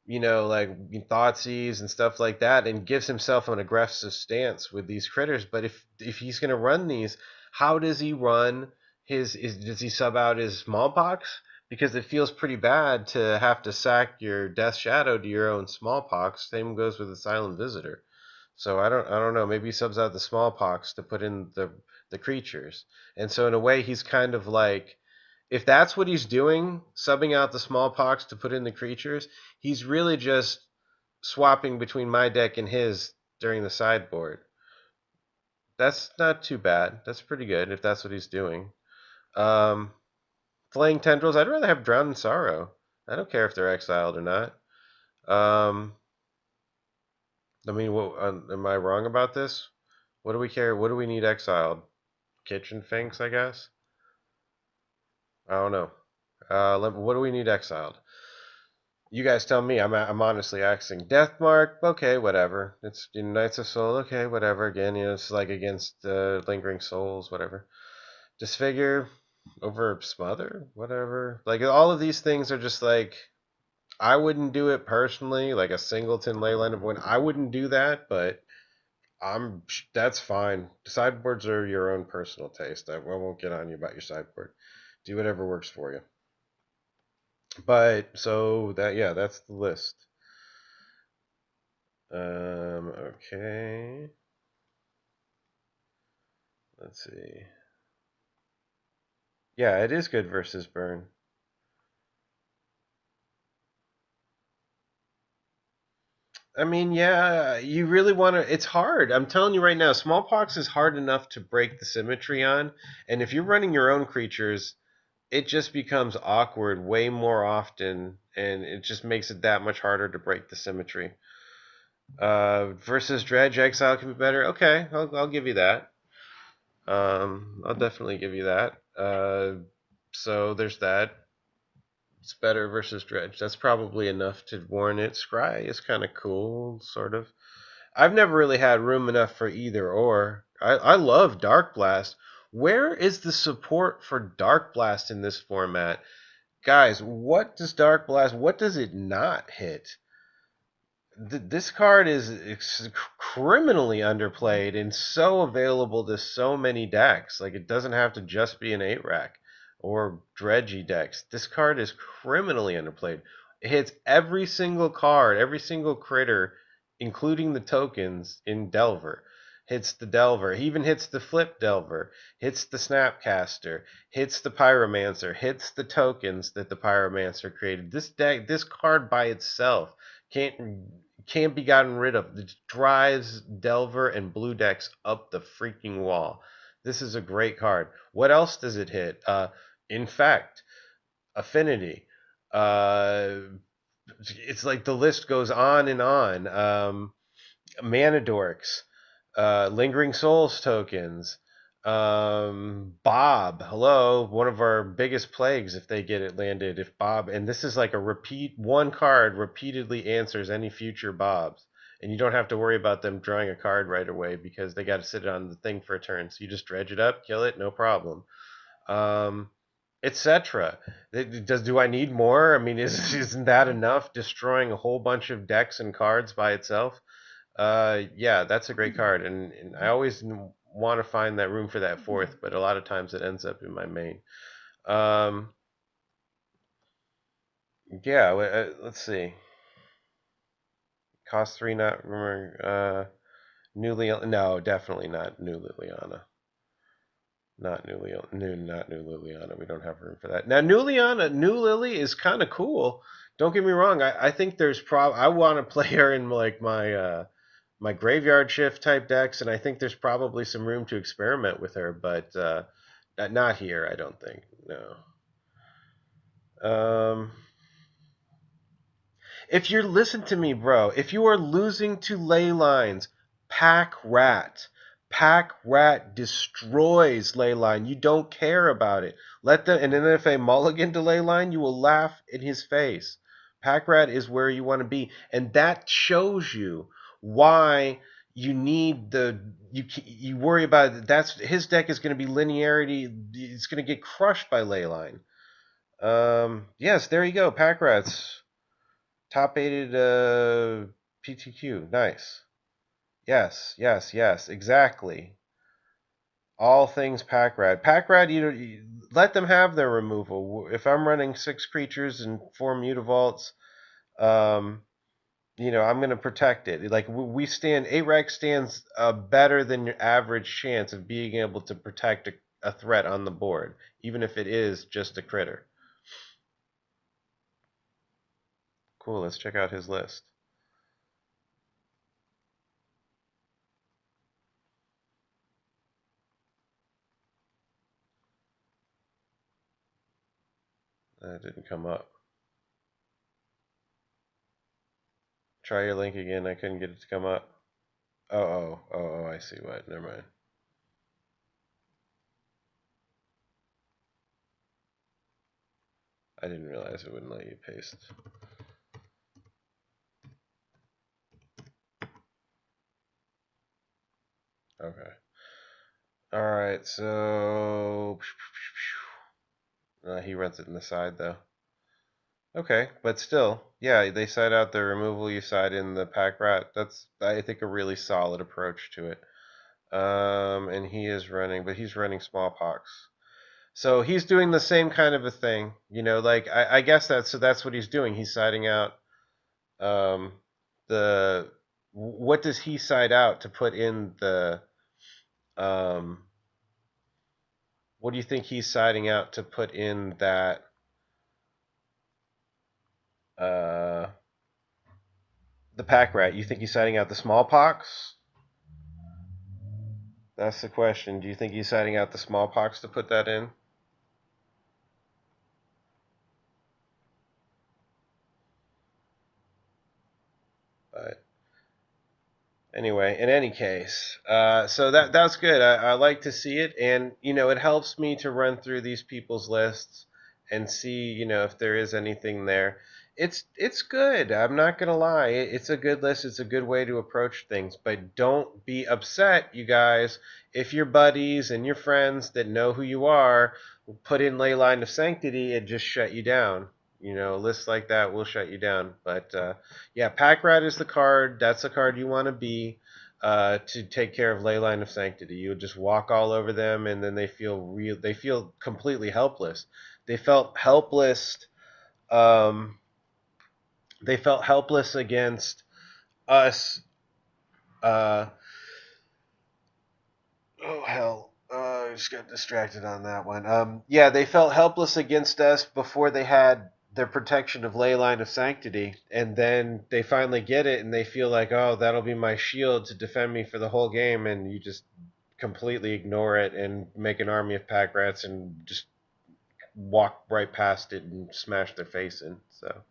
Speaker 1: like Thoughtseize and stuff like that, and gives himself an aggressive stance with these critters. But if he's gonna run these, how does he run does he sub out his Smallpox? Because it feels pretty bad to have to sack your Death Shadow to your own Smallpox. Same goes with Asylum Visitor. So I don't know. Maybe he subs out the Smallpox to put in the creatures. And so in a way, he's kind of like, if that's what he's doing, subbing out the Smallpox to put in the creatures, he's really just swapping between my deck and his during the sideboard. That's not too bad. That's pretty good if that's what he's doing. Flaying Tendrils, I'd rather have Drown in Sorrow. I don't care if they're exiled or not. I mean, am I wrong about this? What do we care? What do we need exiled? Kitchen Finks, I guess? I don't know. What do we need exiled? You guys tell me. I'm honestly asking. Deathmark, okay, whatever. It's Knights of Soul, okay, whatever. Again, it's like against Lingering Souls, whatever. Disfigure over Smother, whatever. Like all of these things are just like, I wouldn't do it personally, like a singleton Leyline of Wind. I wouldn't do that, but that's fine. Sideboards are your own personal taste. I won't get on you about your sideboard. Do whatever works for you. But so that's the list. Okay. Let's see. Yeah, it is good versus burn. I mean, yeah, you really want to. It's hard. I'm telling you right now, Smallpox is hard enough to break the symmetry on. And if you're running your own creatures, it just becomes awkward way more often. And it just makes it that much harder to break the symmetry. Versus Dredge, Exile can be better. Okay, I'll give you that. I'll definitely give you that. So there's that. It's better versus Dredge. That's probably enough to warrant it. Scry is kind of cool, sort of. I've never really had room enough for either or. I love Darkblast. Where is the support for Darkblast in this format? Guys, what does it not hit? This card is criminally underplayed and so available to so many decks. Like, it doesn't have to just be an 8-rack or dredgy decks. This card is criminally underplayed. It hits every single card, every single critter, including the tokens in Delver. Hits the Delver. He even hits the Flip Delver. Hits the Snapcaster. Hits the Pyromancer. Hits the tokens that the Pyromancer created. This card by itself can't be gotten rid of. It drives Delver and blue decks up the freaking wall. This is a great card. What else does it hit? Infect, Affinity. It's like the list goes on and on. Mana Dorks, Lingering Souls tokens. Bob, hello, one of our biggest plagues if they get it landed. If Bob, and this is like one card repeatedly answers any future Bobs, and you don't have to worry about them drawing a card right away because they got to sit on the thing for a turn. So you just dredge it up, kill it, no problem. Etc. Do I need more? I mean, isn't that enough? Destroying a whole bunch of decks and cards by itself. Yeah, that's a great card, and I always want to find that room for that fourth, but a lot of times it ends up in my main. Yeah, let's see. Cost 3, not remember. No, definitely not new Liliana. Not new Liliana. We don't have room for that. Now, new Lily is kind of cool. Don't get me wrong. I think there's I want to play her in like my graveyard shift type decks, and I think there's probably some room to experiment with her, but not here, I don't think. No. If you're listen to me, bro, if you are losing to Leylines, Pack Rat. Pack Rat destroys Leyline. You don't care about it. And then if a mulligan to Leyline, you will laugh in his face. Pack Rat is where you want to be, and that shows you why you need you worry about it. That's his deck is going to be linearity. It's going to get crushed by Leyline. Yes, there you go. Pack Rats top aided PTQ. Nice. Yes, yes, yes. Exactly. All things Pack Rat. Pack Rat, you let them have their removal. If I'm running 6 creatures and 4 Mutavaults, um, I'm going to protect it. Like we stand, 8-Rack stands better than your average chance of being able to protect a threat on the board, even if it is just a critter. Cool, let's check out his list. That didn't come up. Try your link again. I couldn't get it to come up. Oh, I see what. Never mind. I didn't realize it wouldn't let you paste. Okay. Alright, so... he runs it in the side, though. Okay, but still, yeah, they side out the removal, you side in the Pack Rat. That's, I think, a really solid approach to it. And he is running, but he's running Smallpox. So he's doing the same kind of a thing, like, I guess that's what he's doing. He's siding out the, what does he side out to put in the, what do you think he's siding out to put in that, the Pack Rat? You think he's siding out the Smallpox? That's the question. Do you think he's siding out the Smallpox to put that in? But anyway, in any case, so that's good. I like to see it, and it helps me to run through these people's lists and see if there is anything there. It's good. I'm not gonna lie. It's a good list. It's a good way to approach things. But don't be upset, you guys, if your buddies and your friends that know who you are put in Leyline of Sanctity and just shut you down. Lists like that will shut you down. But yeah, Pack Rat is the card. That's the card you want to be to take care of Leyline of Sanctity. You just walk all over them, and then they feel real. They feel completely helpless. They felt helpless. Um, they felt helpless against us. Uh, oh hell! I just got distracted on that one. Yeah, they felt helpless against us before they had their protection of Leyline of Sanctity, and then they finally get it, and they feel like, oh, that'll be my shield to defend me for the whole game, and you just completely ignore it and make an army of Pack Rats and just walk right past it and smash their face in. So,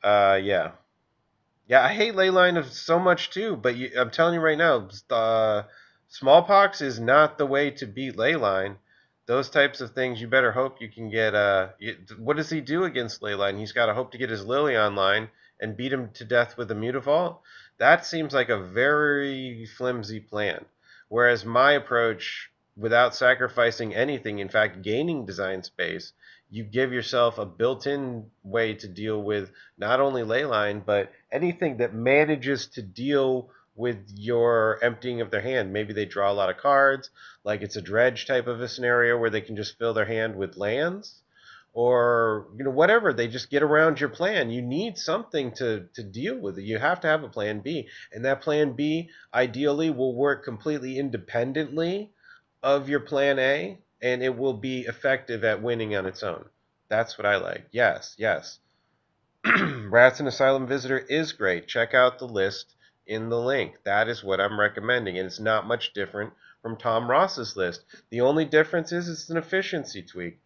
Speaker 1: yeah. Yeah, I hate Leyline of so much too, but I'm telling you right now, Smallpox is not the way to beat Leyline. Those types of things, you better hope you can get. What does he do against Leyline? He's got to hope to get his Lily online and beat him to death with a Mutavault. That seems like a very flimsy plan. Whereas my approach, without sacrificing anything, in fact, gaining design space, you give yourself a built-in way to deal with not only Leyline, but anything that manages to deal with your emptying of their hand. Maybe they draw a lot of cards, like it's a dredge type of a scenario where they can just fill their hand with lands, or whatever. They just get around your plan. You need something to deal with it. You have to have a plan B, and that plan B ideally will work completely independently of your plan A, and it will be effective at winning on its own. That's what I like. Yes, yes. Rats and Asylum Visitor is great. Check out the list in the link. That is what I'm recommending, and it's not much different from Tom Ross's list. The only difference is it's an efficiency tweak.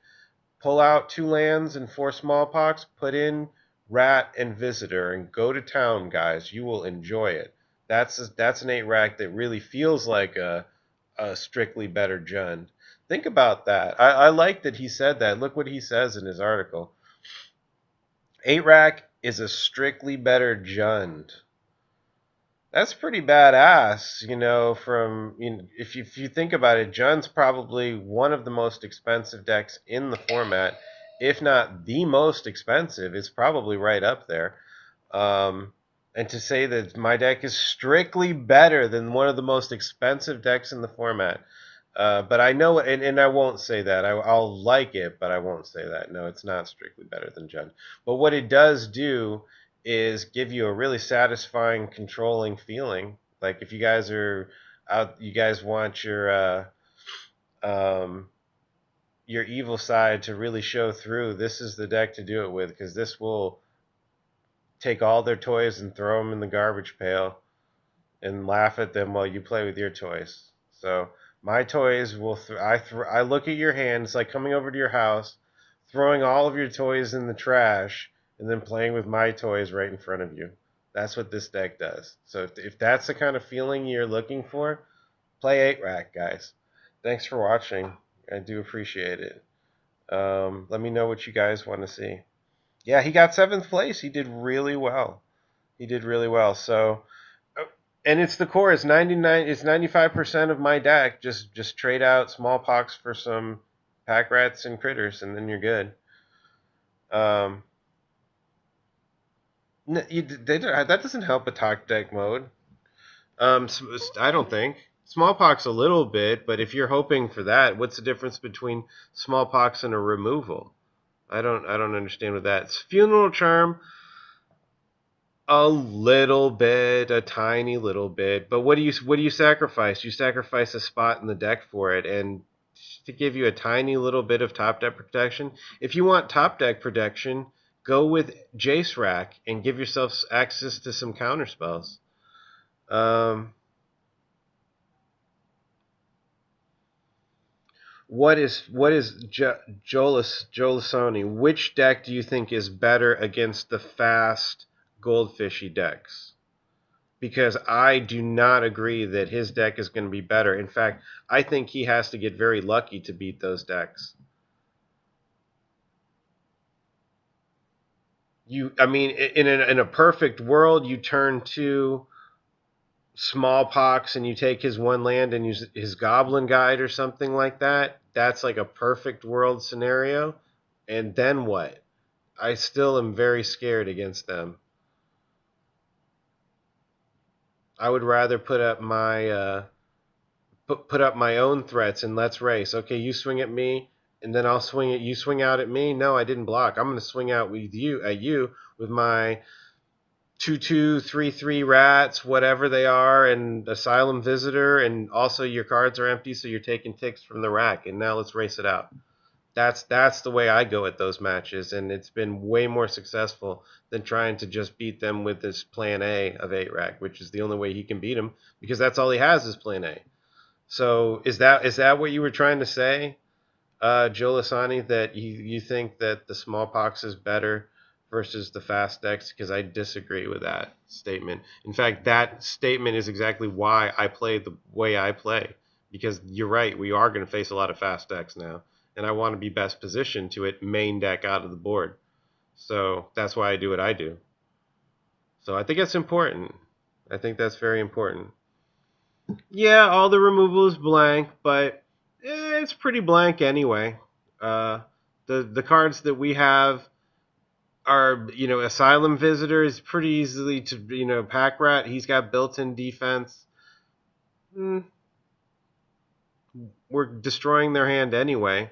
Speaker 1: Pull out 2 lands and 4 Smallpox, put in Rat and Visitor, and go to town, guys. You will enjoy it. That's an 8-rack that really feels like a strictly better Jund. Think about that. I like that he said that. Look what he says in his article. 8-rack is a strictly better Jund. That's pretty badass, you know. From if you think about it, Jund's probably one of the most expensive decks in the format, if not the most expensive. It's probably right up there. Um, and to say that my deck is strictly better than one of the most expensive decks in the format, but I know, and I won't say that. I'll like it, but I won't say that. No, it's not strictly better than Jund. But what it does do is give you a really satisfying, controlling feeling. Like if you guys are out, you guys want um, your evil side to really show through. This is the deck to do it with because this will take all their toys and throw them in the garbage pail and laugh at them while you play with your toys. So my toys will. I look at your hand. It's like coming over to your house, throwing all of your toys in the trash, and then playing with my toys right in front of you. That's what this deck does. So if that's the kind of feeling you're looking for, play 8-Rack, guys. Thanks for watching. I do appreciate it. Let me know what you guys want to see. Yeah, he got 7th place. He did really well. He did really well. So, and it's the core. It's 99. It's 95% of my deck. Just trade out Smallpox for some pack rats and critters, and then you're good. Um, that doesn't help attack deck mode. I don't think Smallpox a little bit, but if you're hoping for that, what's the difference between Smallpox and a removal? I don't understand what that's. Funeral Charm. A little bit, a tiny little bit. But what do you sacrifice? You sacrifice a spot in the deck for it, and to give you a tiny little bit of top deck protection. If you want top deck protection, go with JaceRack and give yourself access to some counter spells. What is Jolasoni? Which deck do you think is better against the fast goldfishy decks? Because I do not agree that his deck is going to be better. In fact, I think he has to get very lucky to beat those decks. I mean, in a perfect world, you turn to Smallpox and you take his one land and use his Goblin Guide or something like that. That's like a perfect world scenario. And then what? I still am very scared against them. I would rather put up my own threats and let's race. Okay, you swing at me, and then I'll swing at you. Swing out at me. No, I didn't block. I'm going to swing out with you with my 2/2, 3/3 rats, whatever they are, and Asylum Visitor, and also your cards are empty, so you're taking ticks from the rack. And now let's race it out. That's the way I go at those matches, and it's been way more successful than trying to just beat them with this plan A of 8-Rack, which is the only way he can beat him because that's all he has is plan A. So is that what you were trying to say, Joe Lasani, that you think that the Smallpox is better versus the fast decks? Because I disagree with that statement. In fact, that statement is exactly why I play the way I play. Because you're right, we are going to face a lot of fast decks now, and I want to be best positioned to it main deck out of the board. So that's why I do what I do. So I think that's important. I think that's very important. Yeah, all the removal is blank, but it's pretty blank anyway. The cards that we have are, Asylum Visitor is pretty easily to, Pack Rat. He's got built-in defense. We're destroying their hand anyway.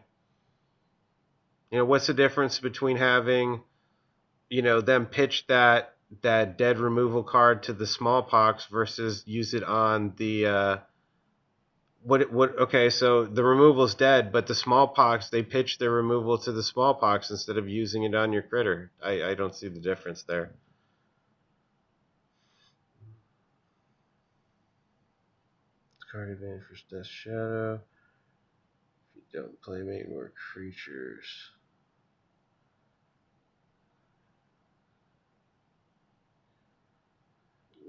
Speaker 1: What's the difference between having, them pitch that dead removal card to the Smallpox versus use it on the okay, so the removal's dead, but the Smallpox, they pitch their removal to the Smallpox instead of using it on your critter. I don't see the difference there. Card advantage for Death Shadow. If you don't play mate more creatures.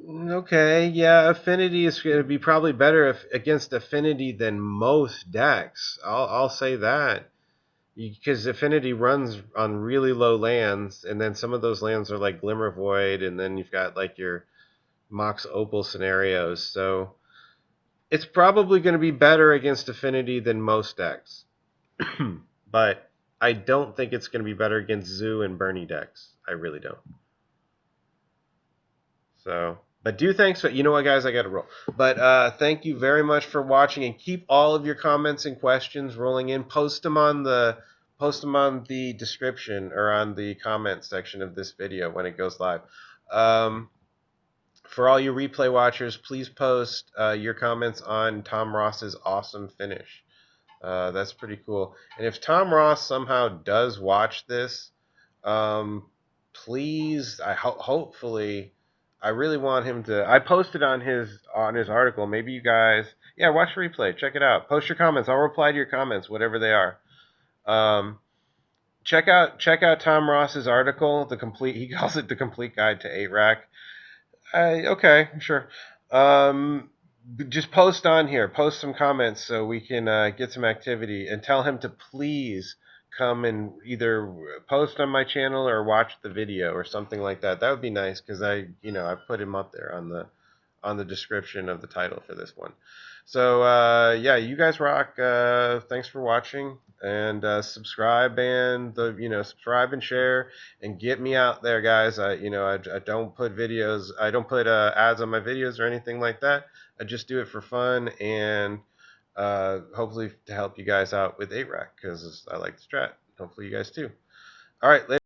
Speaker 1: Okay, yeah, Affinity is going to be probably better against Affinity than most decks. I'll say that. Because Affinity runs on really low lands, and then some of those lands are like Glimmer Void, and then you've got like your Mox Opal scenarios. So it's probably going to be better against Affinity than most decks. But I don't think it's going to be better against Zoo and Bernie decks. I really don't. So, but thanks for, you know what, guys, I got to roll. But thank you very much for watching, and keep all of your comments and questions rolling in. Post them on the description or on the comment section of this video when it goes live. For all you replay watchers, please post your comments on Tom Ross's awesome finish. That's pretty cool. And if Tom Ross somehow does watch this, please, hopefully, I really want him to. I posted on his article. Maybe you guys, yeah, watch the replay. Check it out. Post your comments. I'll reply to your comments, whatever they are. Check out Tom Ross's article. He calls it the complete guide to 8-rack. Okay, sure. Just post on here. Post some comments so we can get some activity, and tell him to please come and either post on my channel or watch the video or something like that. That would be nice, because I put him up there on the description of the title for this one. So yeah, you guys rock. Thanks for watching, and subscribe and subscribe and share and get me out there, guys. I don't put videos. I don't put ads on my videos or anything like that. I just do it for fun, and hopefully to help you guys out with 8-rack, because I like the strat. Hopefully you guys too. All right, later.